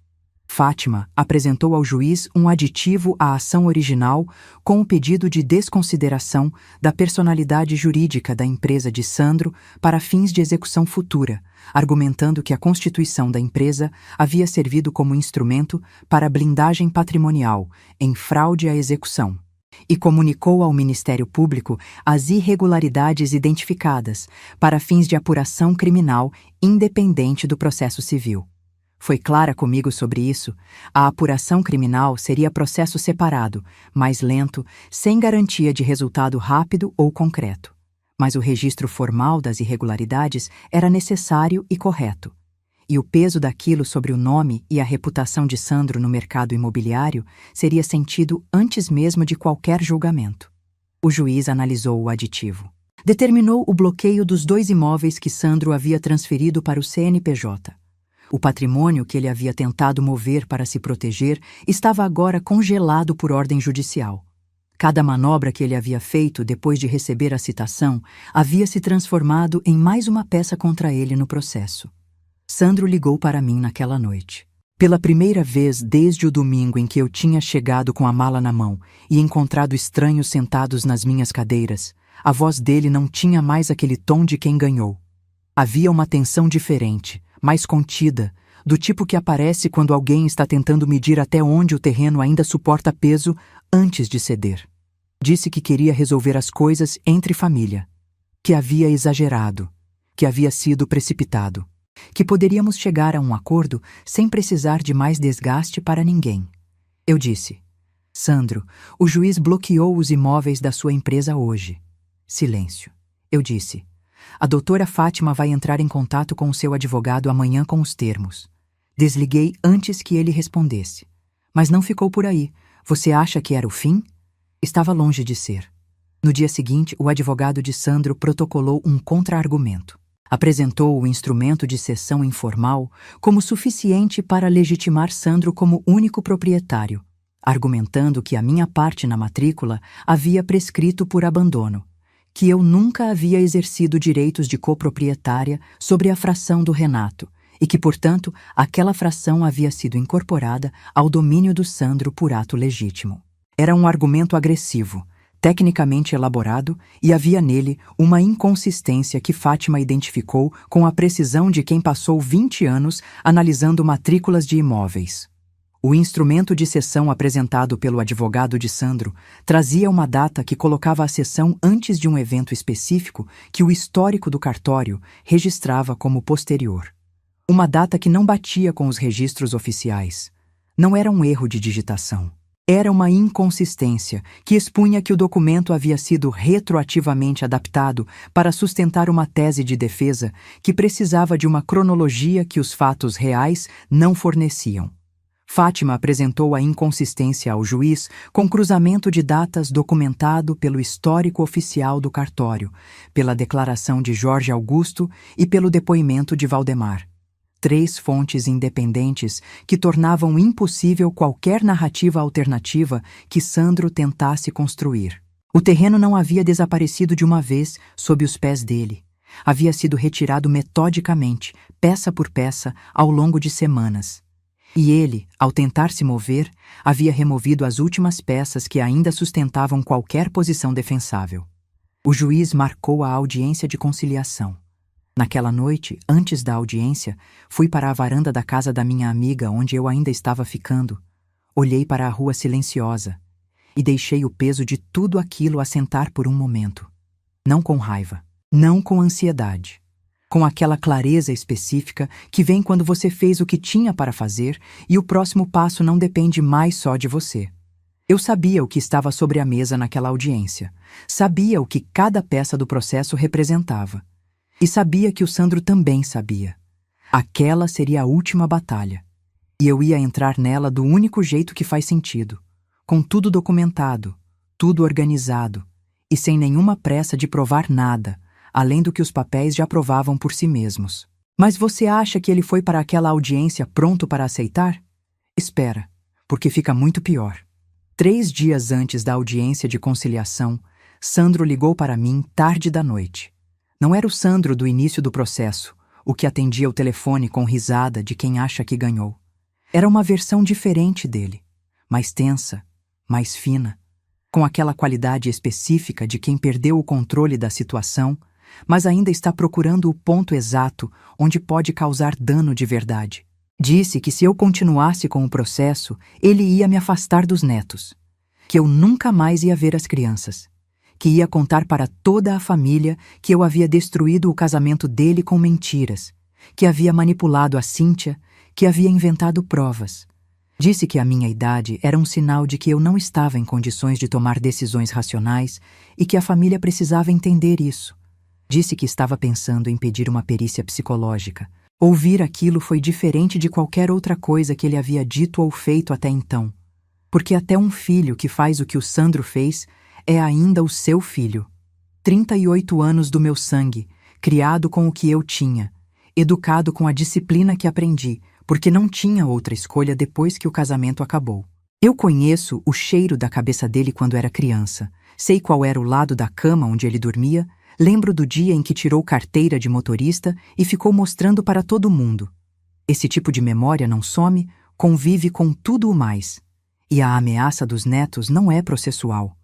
Fátima apresentou ao juiz um aditivo à ação original com o pedido de desconsideração da personalidade jurídica da empresa de Sandro para fins de execução futura, argumentando que a constituição da empresa havia servido como instrumento para blindagem patrimonial em fraude à execução, e comunicou ao Ministério Público as irregularidades identificadas para fins de apuração criminal independente do processo civil. Foi clara comigo sobre isso. A apuração criminal seria processo separado, mais lento, sem garantia de resultado rápido ou concreto. Mas o registro formal das irregularidades era necessário e correto. E o peso daquilo sobre o nome e a reputação de Sandro no mercado imobiliário seria sentido antes mesmo de qualquer julgamento. O juiz analisou o aditivo. Determinou o bloqueio dos 2 imóveis que Sandro havia transferido para o CNPJ. O patrimônio que ele havia tentado mover para se proteger estava agora congelado por ordem judicial. Cada manobra que ele havia feito depois de receber a citação havia se transformado em mais uma peça contra ele no processo. Sandro ligou para mim naquela noite. Pela primeira vez desde o domingo em que eu tinha chegado com a mala na mão e encontrado estranhos sentados nas minhas cadeiras, a voz dele não tinha mais aquele tom de quem ganhou. Havia uma tensão diferente, mais contida, do tipo que aparece quando alguém está tentando medir até onde o terreno ainda suporta peso antes de ceder. Disse que queria resolver as coisas entre família, que havia exagerado, que havia sido precipitado, que poderíamos chegar a um acordo sem precisar de mais desgaste para ninguém. Eu disse: Sandro, o juiz bloqueou os imóveis da sua empresa hoje. Silêncio. Eu disse: a doutora Fátima vai entrar em contato com o seu advogado amanhã com os termos. Desliguei antes que ele respondesse. Mas não ficou por aí. Você acha que era o fim? Estava longe de ser. No dia seguinte, o advogado de Sandro protocolou um contra-argumento. Apresentou o instrumento de cessão informal como suficiente para legitimar Sandro como único proprietário, argumentando que a minha parte na matrícula havia prescrito por abandono, que eu nunca havia exercido direitos de coproprietária sobre a fração do Renato e que, portanto, aquela fração havia sido incorporada ao domínio do Sandro por ato legítimo. Era um argumento agressivo, tecnicamente elaborado, e havia nele uma inconsistência que Fátima identificou com a precisão de quem passou 20 anos analisando matrículas de imóveis. O instrumento de cessão apresentado pelo advogado de Sandro trazia uma data que colocava a cessão antes de um evento específico que o histórico do cartório registrava como posterior. Uma data que não batia com os registros oficiais. Não era um erro de digitação. Era uma inconsistência que expunha que o documento havia sido retroativamente adaptado para sustentar uma tese de defesa que precisava de uma cronologia que os fatos reais não forneciam. Fátima apresentou a inconsistência ao juiz com cruzamento de datas documentado pelo histórico oficial do cartório, pela declaração de Jorge Augusto e pelo depoimento de Valdemar. 3 fontes independentes que tornavam impossível qualquer narrativa alternativa que Sandro tentasse construir. O terreno não havia desaparecido de uma vez sob os pés dele. Havia sido retirado metodicamente, peça por peça, ao longo de semanas. E ele, ao tentar se mover, havia removido as últimas peças que ainda sustentavam qualquer posição defensável. O juiz marcou a audiência de conciliação. Naquela noite, antes da audiência, fui para a varanda da casa da minha amiga onde eu ainda estava ficando. Olhei para a rua silenciosa e deixei o peso de tudo aquilo assentar por um momento. Não com raiva, não com ansiedade. Com aquela clareza específica que vem quando você fez o que tinha para fazer e o próximo passo não depende mais só de você. Eu sabia o que estava sobre a mesa naquela audiência. Sabia o que cada peça do processo representava. E sabia que o Sandro também sabia. Aquela seria a última batalha. E eu ia entrar nela do único jeito que faz sentido. Com tudo documentado, tudo organizado e sem nenhuma pressa de provar nada, além do que os papéis já provavam por si mesmos. Mas você acha que ele foi para aquela audiência pronto para aceitar? Espera, porque fica muito pior. 3 dias antes da audiência de conciliação, Sandro ligou para mim tarde da noite. Não era o Sandro do início do processo, o que atendia o telefone com risada de quem acha que ganhou. Era uma versão diferente dele, mais tensa, mais fina, com aquela qualidade específica de quem perdeu o controle da situação, mas ainda está procurando o ponto exato onde pode causar dano de verdade. Disse que se eu continuasse com o processo, ele ia me afastar dos netos, que eu nunca mais ia ver as crianças, que ia contar para toda a família que eu havia destruído o casamento dele com mentiras, que havia manipulado a Cíntia, que havia inventado provas. Disse que a minha idade era um sinal de que eu não estava em condições de tomar decisões racionais e que a família precisava entender isso. Disse que estava pensando em pedir uma perícia psicológica. Ouvir aquilo foi diferente de qualquer outra coisa que ele havia dito ou feito até então. Porque até um filho que faz o que o Sandro fez é ainda o seu filho. 38 anos do meu sangue, criado com o que eu tinha, educado com a disciplina que aprendi, porque não tinha outra escolha depois que o casamento acabou. Eu conheço o cheiro da cabeça dele quando era criança, sei qual era o lado da cama onde ele dormia, lembro do dia em que tirou carteira de motorista e ficou mostrando para todo mundo. Esse tipo de memória não some, convive com tudo o mais. E a ameaça dos netos não é processual.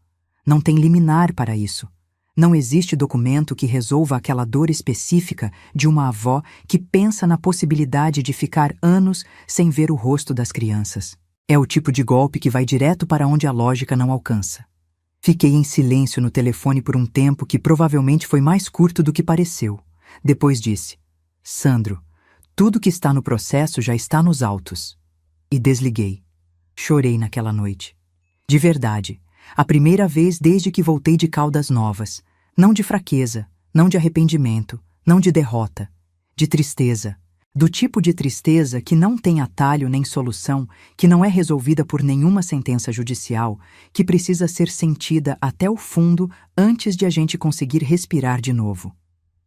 Não tem liminar para isso. Não existe documento que resolva aquela dor específica de uma avó que pensa na possibilidade de ficar anos sem ver o rosto das crianças. É o tipo de golpe que vai direto para onde a lógica não alcança. Fiquei em silêncio no telefone por um tempo que provavelmente foi mais curto do que pareceu. Depois disse: Sandro, tudo que está no processo já está nos autos. E desliguei. Chorei naquela noite. De verdade, a primeira vez desde que voltei de Caldas Novas. Não de fraqueza, não de arrependimento, não de derrota. De tristeza. Do tipo de tristeza que não tem atalho nem solução, que não é resolvida por nenhuma sentença judicial, que precisa ser sentida até o fundo antes de a gente conseguir respirar de novo.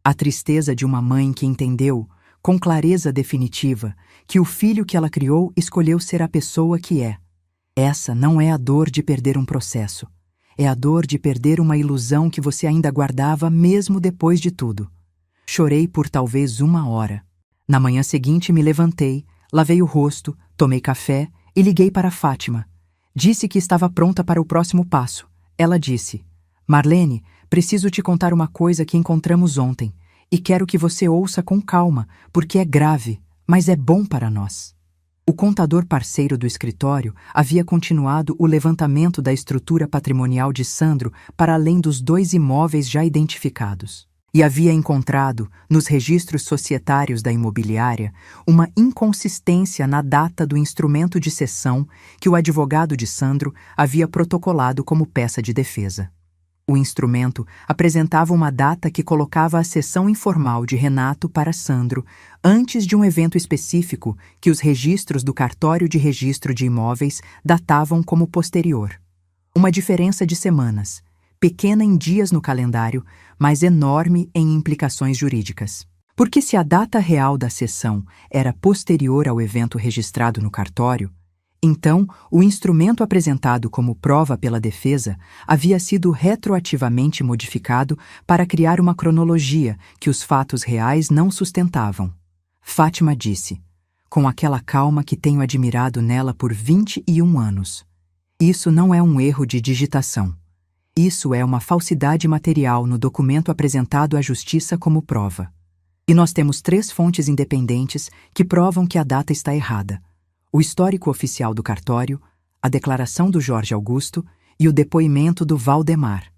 A tristeza de uma mãe que entendeu, com clareza definitiva, que o filho que ela criou escolheu ser a pessoa que é. Essa não é a dor de perder um processo. É a dor de perder uma ilusão que você ainda guardava mesmo depois de tudo. Chorei por talvez 1 hora. Na manhã seguinte me levantei, lavei o rosto, tomei café e liguei para Fátima. Disse que estava pronta para o próximo passo. Ela disse: Marlene, preciso te contar uma coisa que encontramos ontem e quero que você ouça com calma, porque é grave, mas é bom para nós. O contador parceiro do escritório havia continuado o levantamento da estrutura patrimonial de Sandro para além dos 2 imóveis já identificados. E havia encontrado, nos registros societários da imobiliária, uma inconsistência na data do instrumento de cessão que o advogado de Sandro havia protocolado como peça de defesa. O instrumento apresentava uma data que colocava a cessão informal de Renato para Sandro antes de um evento específico que os registros do cartório de registro de imóveis datavam como posterior. Uma diferença de semanas, pequena em dias no calendário, mas enorme em implicações jurídicas. Porque se a data real da cessão era posterior ao evento registrado no cartório, então o instrumento apresentado como prova pela defesa havia sido retroativamente modificado para criar uma cronologia que os fatos reais não sustentavam. Fátima disse, com aquela calma que tenho admirado nela por 21 anos. Isso não é um erro de digitação. Isso é uma falsidade material no documento apresentado à Justiça como prova. E nós temos 3 fontes independentes que provam que a data está errada: o histórico oficial do cartório, a declaração do Jorge Augusto e o depoimento do Valdemar.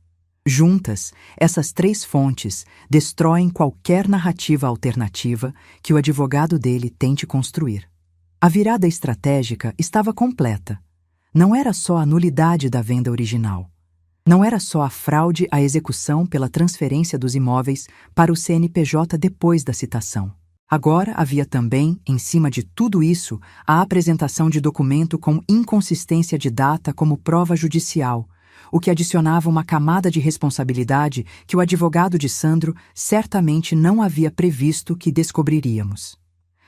Juntas, essas 3 fontes destroem qualquer narrativa alternativa que o advogado dele tente construir. A virada estratégica estava completa. Não era só a nulidade da venda original. Não era só a fraude à execução pela transferência dos imóveis para o CNPJ depois da citação. Agora havia também, em cima de tudo isso, a apresentação de documento com inconsistência de data como prova judicial, o que adicionava uma camada de responsabilidade que o advogado de Sandro certamente não havia previsto que descobriríamos.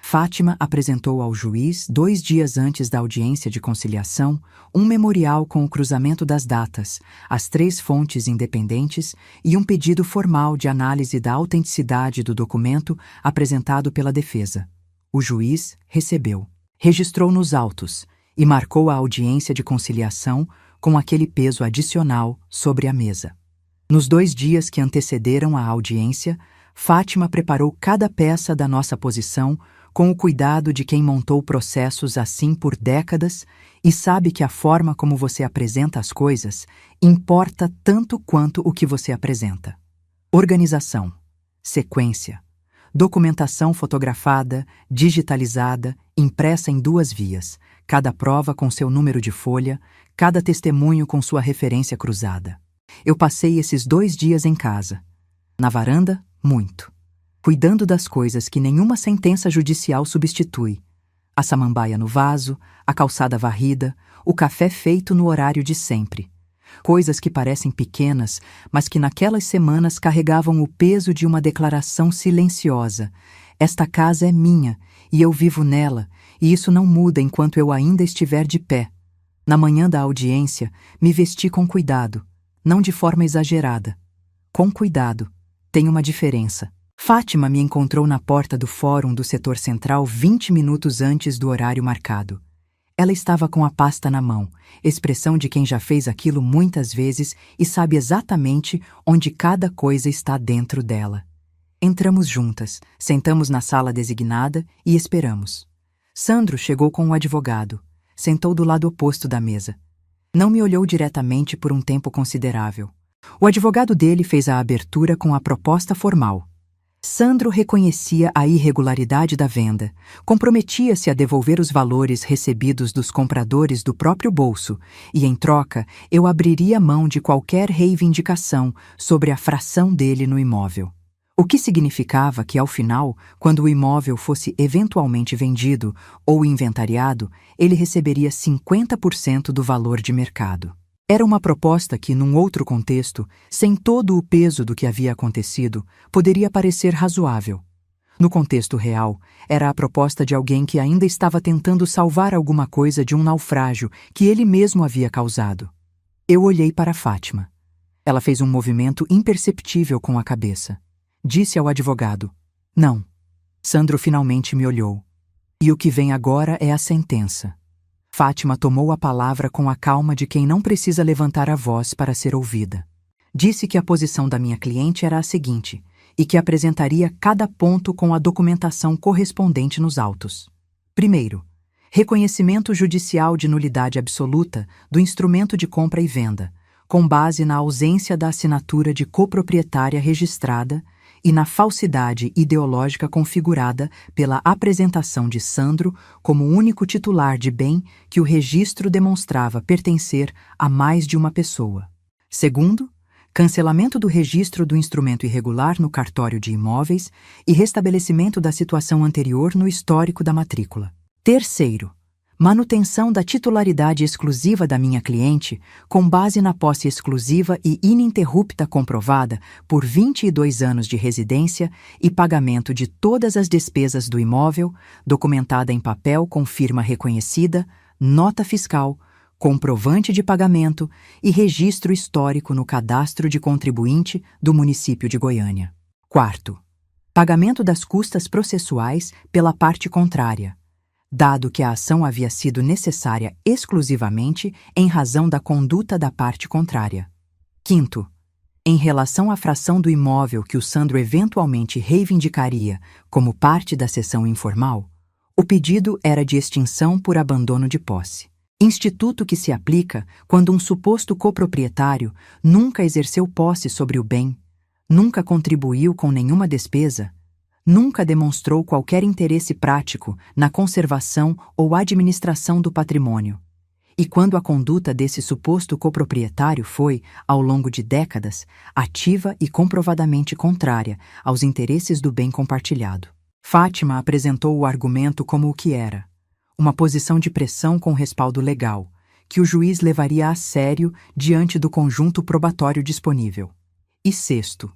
Fátima apresentou ao juiz, 2 dias antes da audiência de conciliação, um memorial com o cruzamento das datas, as 3 fontes independentes e um pedido formal de análise da autenticidade do documento apresentado pela defesa. O juiz recebeu, registrou nos autos e marcou a audiência de conciliação com aquele peso adicional sobre a mesa. Nos 2 dias que antecederam a audiência, Fátima preparou cada peça da nossa posição com o cuidado de quem montou processos assim por décadas e sabe que a forma como você apresenta as coisas importa tanto quanto o que você apresenta. Organização, sequência, documentação fotografada, digitalizada, impressa em 2 vias, cada prova com seu número de folha, cada testemunho com sua referência cruzada. Eu passei esses 2 dias em casa. Na varanda, muito. Cuidando das coisas que nenhuma sentença judicial substitui. A samambaia no vaso, a calçada varrida, o café feito no horário de sempre. Coisas que parecem pequenas, mas que naquelas semanas carregavam o peso de uma declaração silenciosa. Esta casa é minha, e eu vivo nela, e isso não muda enquanto eu ainda estiver de pé. Na manhã da audiência, me vesti com cuidado, não de forma exagerada. Com cuidado, tem uma diferença. Fátima me encontrou na porta do fórum do setor central 20 minutos antes do horário marcado. Ela estava com a pasta na mão, expressão de quem já fez aquilo muitas vezes e sabe exatamente onde cada coisa está dentro dela. Entramos juntas, sentamos na sala designada e esperamos. Sandro chegou com o advogado, sentou do lado oposto da mesa. Não me olhou diretamente por um tempo considerável. O advogado dele fez a abertura com a proposta formal. Sandro reconhecia a irregularidade da venda, comprometia-se a devolver os valores recebidos dos compradores do próprio bolso e, em troca, eu abriria mão de qualquer reivindicação sobre a fração dele no imóvel. O que significava que, ao final, quando o imóvel fosse eventualmente vendido ou inventariado, ele receberia 50% do valor de mercado. Era uma proposta que, num outro contexto, sem todo o peso do que havia acontecido, poderia parecer razoável. No contexto real, era a proposta de alguém que ainda estava tentando salvar alguma coisa de um naufrágio que ele mesmo havia causado. Eu olhei para Fátima. Ela fez um movimento imperceptível com a cabeça. Disse ao advogado: "Não." Sandro finalmente me olhou. "E o que vem agora é a sentença." Fátima tomou a palavra com a calma de quem não precisa levantar a voz para ser ouvida. Disse que a posição da minha cliente era a seguinte, e que apresentaria cada ponto com a documentação correspondente nos autos. Primeiro, reconhecimento judicial de nulidade absoluta do instrumento de compra e venda, com base na ausência da assinatura de coproprietária registrada e na falsidade ideológica configurada pela apresentação de Sandro como único titular de bem que o registro demonstrava pertencer a mais de uma pessoa. Segundo, cancelamento do registro do instrumento irregular no cartório de imóveis e restabelecimento da situação anterior no histórico da matrícula. Terceiro, manutenção da titularidade exclusiva da minha cliente com base na posse exclusiva e ininterrupta comprovada por 22 anos de residência e pagamento de todas as despesas do imóvel, documentada em papel com firma reconhecida, nota fiscal, comprovante de pagamento e registro histórico no cadastro de contribuinte do município de Goiânia. Quarto, pagamento das custas processuais pela parte contrária, dado que a ação havia sido necessária exclusivamente em razão da conduta da parte contrária. Quinto, em relação à fração do imóvel que o Sandro eventualmente reivindicaria como parte da cessão informal, o pedido era de extinção por abandono de posse. Instituto que se aplica quando um suposto coproprietário nunca exerceu posse sobre o bem, nunca contribuiu com nenhuma despesa, nunca demonstrou qualquer interesse prático na conservação ou administração do patrimônio, e quando a conduta desse suposto coproprietário foi, ao longo de décadas, ativa e comprovadamente contrária aos interesses do bem compartilhado. Fátima apresentou o argumento como o que era: uma posição de pressão com respaldo legal, que o juiz levaria a sério diante do conjunto probatório disponível. E sexto,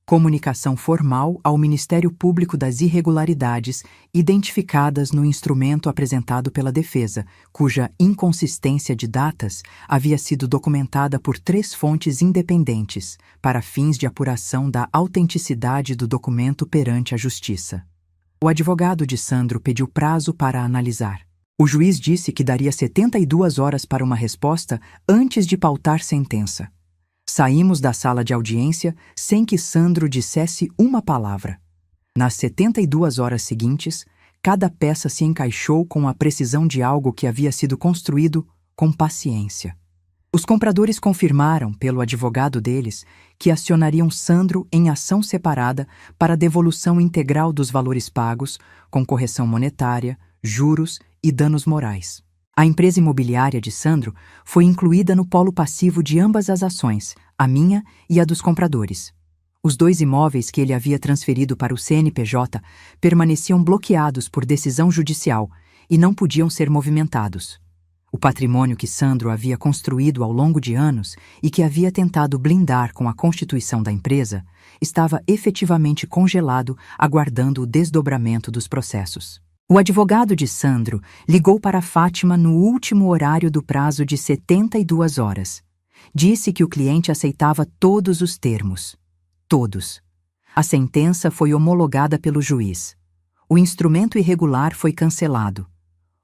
comunicação formal ao Ministério Público das irregularidades identificadas no instrumento apresentado pela defesa, cuja inconsistência de datas havia sido documentada por 3 fontes independentes, para fins de apuração da autenticidade do documento perante a Justiça. O advogado de Sandro pediu prazo para analisar. O juiz disse que daria 72 horas para uma resposta antes de pautar sentença. Saímos da sala de audiência sem que Sandro dissesse uma palavra. Nas 72 horas seguintes, cada peça se encaixou com a precisão de algo que havia sido construído com paciência. Os compradores confirmaram, pelo advogado deles, que acionariam Sandro em ação separada para devolução integral dos valores pagos, com correção monetária, juros e danos morais. A empresa imobiliária de Sandro foi incluída no polo passivo de ambas as ações, a minha e a dos compradores. Os 2 imóveis que ele havia transferido para o CNPJ permaneciam bloqueados por decisão judicial e não podiam ser movimentados. O patrimônio que Sandro havia construído ao longo de anos e que havia tentado blindar com a constituição da empresa estava efetivamente congelado, aguardando o desdobramento dos processos. O advogado de Sandro ligou para Fátima no último horário do prazo de 72 horas. Disse que o cliente aceitava todos os termos. Todos. A sentença foi homologada pelo juiz. O instrumento irregular foi cancelado.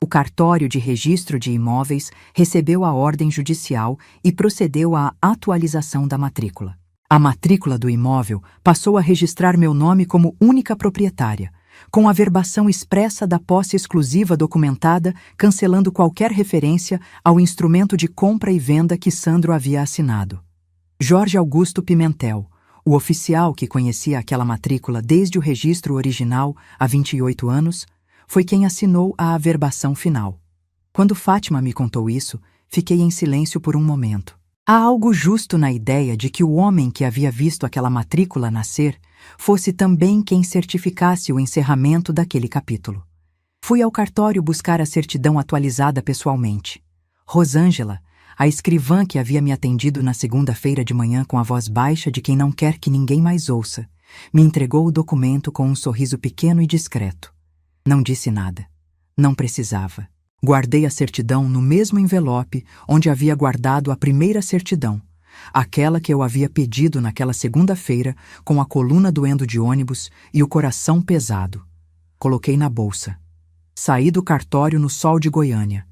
O cartório de registro de imóveis recebeu a ordem judicial e procedeu à atualização da matrícula. A matrícula do imóvel passou a registrar meu nome como única proprietária, com a verbação expressa da posse exclusiva documentada, cancelando qualquer referência ao instrumento de compra e venda que Sandro havia assinado. Jorge Augusto Pimentel, o oficial que conhecia aquela matrícula desde o registro original há 28 anos, foi quem assinou a averbação final. Quando Fátima me contou isso, fiquei em silêncio por um momento. Há algo justo na ideia de que o homem que havia visto aquela matrícula nascer fosse também quem certificasse o encerramento daquele capítulo. Fui ao cartório buscar a certidão atualizada pessoalmente. Rosângela, a escrivã que havia me atendido na segunda-feira de manhã com a voz baixa de quem não quer que ninguém mais ouça, me entregou o documento com um sorriso pequeno e discreto. Não disse nada. Não precisava. Guardei a certidão no mesmo envelope onde havia guardado a primeira certidão, aquela que eu havia pedido naquela segunda-feira com a coluna doendo de ônibus e o coração pesado. Coloquei na bolsa. Saí do cartório no sol de Goiânia.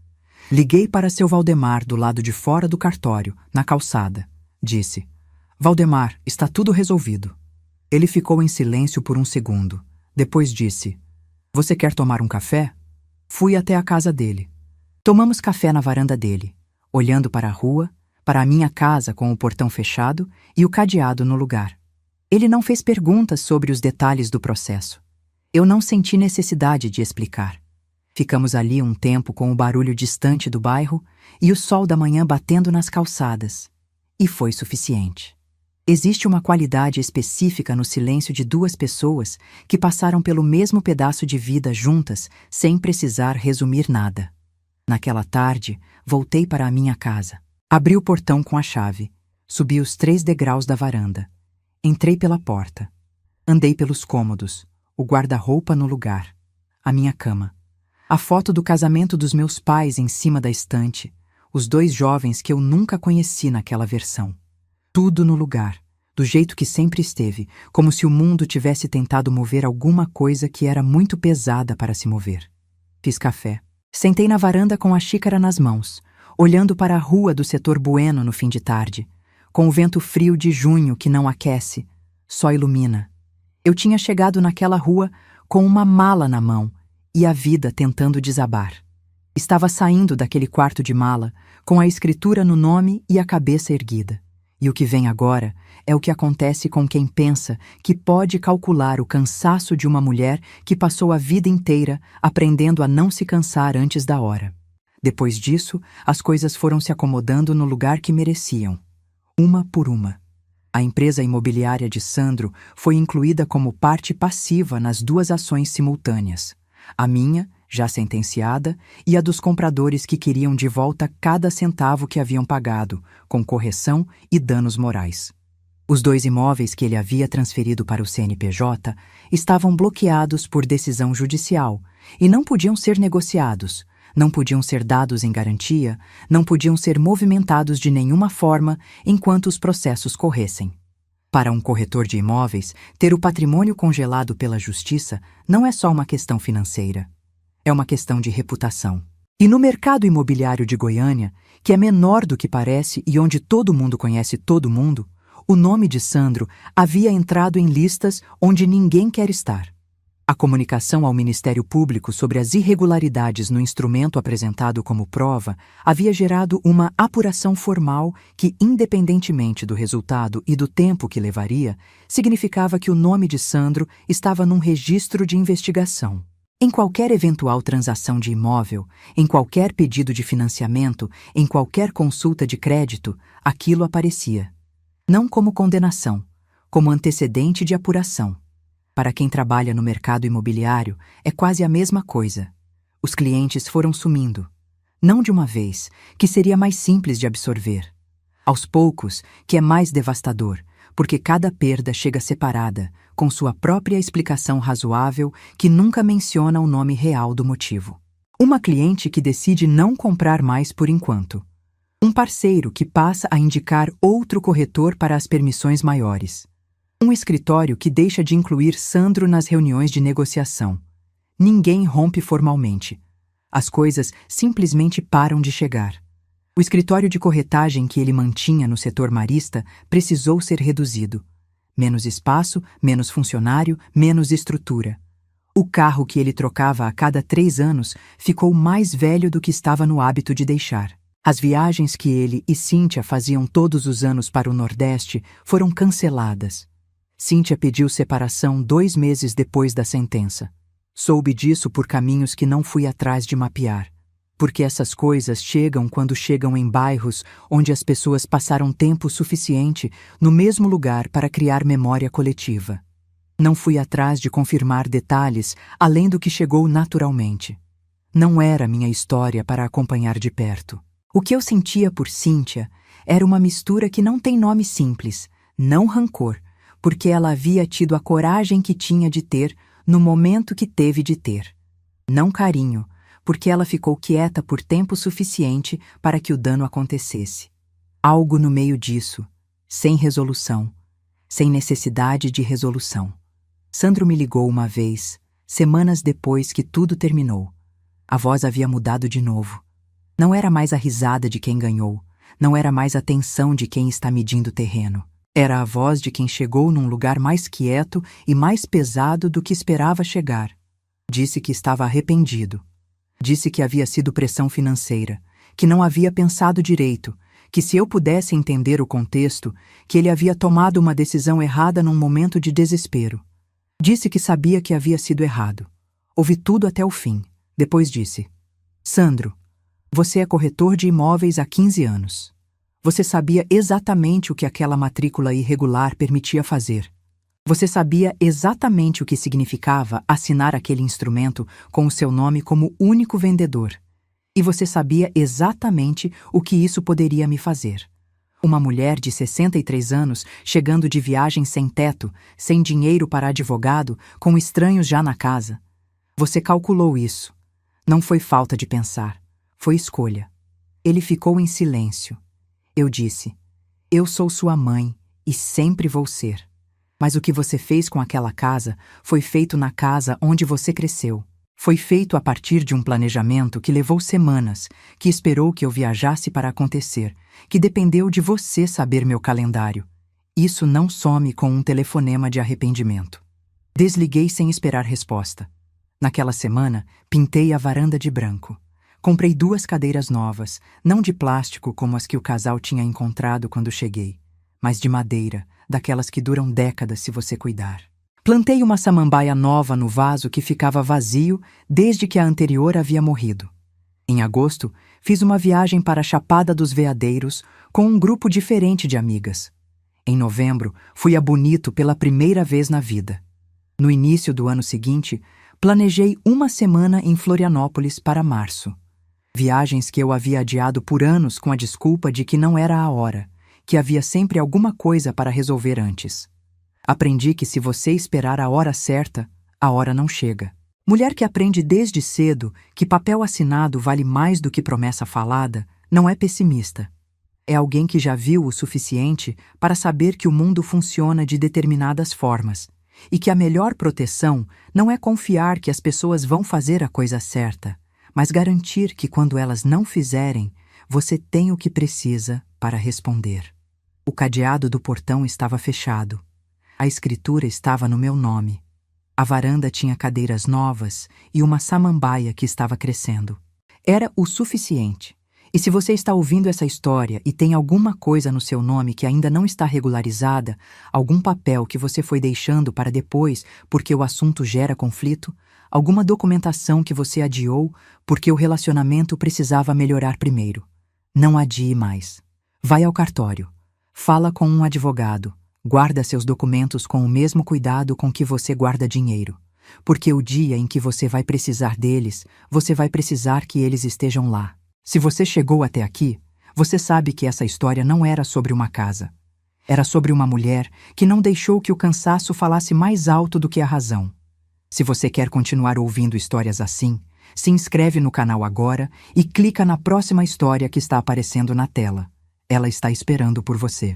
Liguei para seu Valdemar do lado de fora do cartório, na calçada. Disse: "Valdemar, está tudo resolvido." Ele ficou em silêncio por um segundo. Depois disse: "Você quer tomar um café?" Fui até a casa dele. Tomamos café na varanda dele, olhando para a rua, para a minha casa com o portão fechado e o cadeado no lugar. Ele não fez perguntas sobre os detalhes do processo. Eu não senti necessidade de explicar. Ficamos ali um tempo com o barulho distante do bairro e o sol da manhã batendo nas calçadas. E foi suficiente. Existe uma qualidade específica no silêncio de duas pessoas que passaram pelo mesmo pedaço de vida juntas, sem precisar resumir nada. Naquela tarde, voltei para a minha casa. Abri o portão com a chave. Subi os 3 degraus da varanda. Entrei pela porta. Andei pelos cômodos, o guarda-roupa no lugar, a minha cama, a foto do casamento dos meus pais em cima da estante, os 2 jovens que eu nunca conheci naquela versão. Tudo no lugar, do jeito que sempre esteve, como se o mundo tivesse tentado mover alguma coisa que era muito pesada para se mover. Fiz café. Sentei na varanda com a xícara nas mãos, olhando para a rua do setor Bueno no fim de tarde, com o vento frio de junho que não aquece, só ilumina. Eu tinha chegado naquela rua com uma mala na mão e a vida tentando desabar. Estava saindo daquele quarto de mala com a escritura no nome e a cabeça erguida. E o que vem agora é o que acontece com quem pensa que pode calcular o cansaço de uma mulher que passou a vida inteira aprendendo a não se cansar antes da hora. Depois disso, as coisas foram se acomodando no lugar que mereciam, uma por uma. A empresa imobiliária de Sandro foi incluída como parte passiva nas 2 ações simultâneas, a minha, já sentenciada, e a dos compradores que queriam de volta cada centavo que haviam pagado, com correção e danos morais. Os 2 imóveis que ele havia transferido para o CNPJ estavam bloqueados por decisão judicial e não podiam ser negociados, não podiam ser dados em garantia, não podiam ser movimentados de nenhuma forma enquanto os processos corressem. Para um corretor de imóveis, ter o patrimônio congelado pela justiça não é só uma questão financeira. É uma questão de reputação. E no mercado imobiliário de Goiânia, que é menor do que parece e onde todo mundo conhece todo mundo, o nome de Sandro havia entrado em listas onde ninguém quer estar. A comunicação ao Ministério Público sobre as irregularidades no instrumento apresentado como prova havia gerado uma apuração formal que, independentemente do resultado e do tempo que levaria, significava que o nome de Sandro estava num registro de investigação. Em qualquer eventual transação de imóvel, em qualquer pedido de financiamento, em qualquer consulta de crédito, aquilo aparecia. Não como condenação, como antecedente de apuração. Para quem trabalha no mercado imobiliário, é quase a mesma coisa. Os clientes foram sumindo. Não de uma vez, que seria mais simples de absorver. Aos poucos, que é mais devastador, porque cada perda chega separada, com sua própria explicação razoável que nunca menciona o nome real do motivo. Uma cliente que decide não comprar mais por enquanto. Um parceiro que passa a indicar outro corretor para as permissões maiores. Um escritório que deixa de incluir Sandro nas reuniões de negociação. Ninguém rompe formalmente. As coisas simplesmente param de chegar. O escritório de corretagem que ele mantinha no setor marista precisou ser reduzido. Menos espaço, menos funcionário, menos estrutura. O carro que ele trocava a cada 3 anos ficou mais velho do que estava no hábito de deixar. As viagens que ele e Cíntia faziam todos os anos para o Nordeste foram canceladas. Cíntia pediu separação 2 meses depois da sentença. Soube disso por caminhos que não fui atrás de mapear. Porque essas coisas chegam quando chegam em bairros onde as pessoas passaram tempo suficiente no mesmo lugar para criar memória coletiva. Não fui atrás de confirmar detalhes além do que chegou naturalmente. Não era minha história para acompanhar de perto. O que eu sentia por Cíntia era uma mistura que não tem nome simples, não rancor, porque ela havia tido a coragem que tinha de ter no momento que teve de ter. Não carinho, porque ela ficou quieta por tempo suficiente para que o dano acontecesse. Algo no meio disso, sem resolução, sem necessidade de resolução. Sandro me ligou uma vez, semanas depois que tudo terminou. A voz havia mudado de novo. Não era mais a risada de quem ganhou, não era mais a tensão de quem está medindo terreno. Era a voz de quem chegou num lugar mais quieto e mais pesado do que esperava chegar. Disse que estava arrependido. Disse que havia sido pressão financeira, que não havia pensado direito, que se eu pudesse entender o contexto, que ele havia tomado uma decisão errada num momento de desespero. Disse que sabia que havia sido errado. Ouvi tudo até o fim. Depois disse: Sandro, você é corretor de imóveis há 15 anos. Você sabia exatamente o que aquela matrícula irregular permitia fazer. Você sabia exatamente o que significava assinar aquele instrumento com o seu nome como único vendedor. E você sabia exatamente o que isso poderia me fazer. Uma mulher de 63 anos, chegando de viagem sem teto, sem dinheiro para advogado, com estranhos já na casa. Você calculou isso. Não foi falta de pensar. Foi escolha. Ele ficou em silêncio. Eu disse: eu sou sua mãe e sempre vou ser. Mas o que você fez com aquela casa foi feito na casa onde você cresceu. Foi feito a partir de um planejamento que levou semanas, que esperou que eu viajasse para acontecer, que dependeu de você saber meu calendário. Isso não some com um telefonema de arrependimento. Desliguei sem esperar resposta. Naquela semana, pintei a varanda de branco. Comprei 2 cadeiras novas, não de plástico como as que o casal tinha encontrado quando cheguei, mas de madeira, daquelas que duram décadas se você cuidar. Plantei uma samambaia nova no vaso que ficava vazio desde que a anterior havia morrido. Em agosto, fiz uma viagem para a Chapada dos Veadeiros com um grupo diferente de amigas. Em novembro, fui a Bonito pela primeira vez na vida. No início do ano seguinte, planejei uma semana em Florianópolis para março. Viagens que eu havia adiado por anos com a desculpa de que não era a hora, que havia sempre alguma coisa para resolver antes. Aprendi que se você esperar a hora certa, a hora não chega. Mulher que aprende desde cedo que papel assinado vale mais do que promessa falada, não é pessimista. É alguém que já viu o suficiente para saber que o mundo funciona de determinadas formas e que a melhor proteção não é confiar que as pessoas vão fazer a coisa certa, mas garantir que quando elas não fizerem, você tem o que precisa para responder. O cadeado do portão estava fechado. A escritura estava no meu nome. A varanda tinha cadeiras novas e uma samambaia que estava crescendo. Era o suficiente. E se você está ouvindo essa história e tem alguma coisa no seu nome que ainda não está regularizada, algum papel que você foi deixando para depois porque o assunto gera conflito, alguma documentação que você adiou porque o relacionamento precisava melhorar primeiro, não adie mais. Vai ao cartório. Fala com um advogado. Guarda seus documentos com o mesmo cuidado com que você guarda dinheiro, porque o dia em que você vai precisar deles, você vai precisar que eles estejam lá. Se você chegou até aqui, você sabe que essa história não era sobre uma casa. Era sobre uma mulher que não deixou que o cansaço falasse mais alto do que a razão. Se você quer continuar ouvindo histórias assim, se inscreve no canal agora e clica na próxima história que está aparecendo na tela. Ela está esperando por você.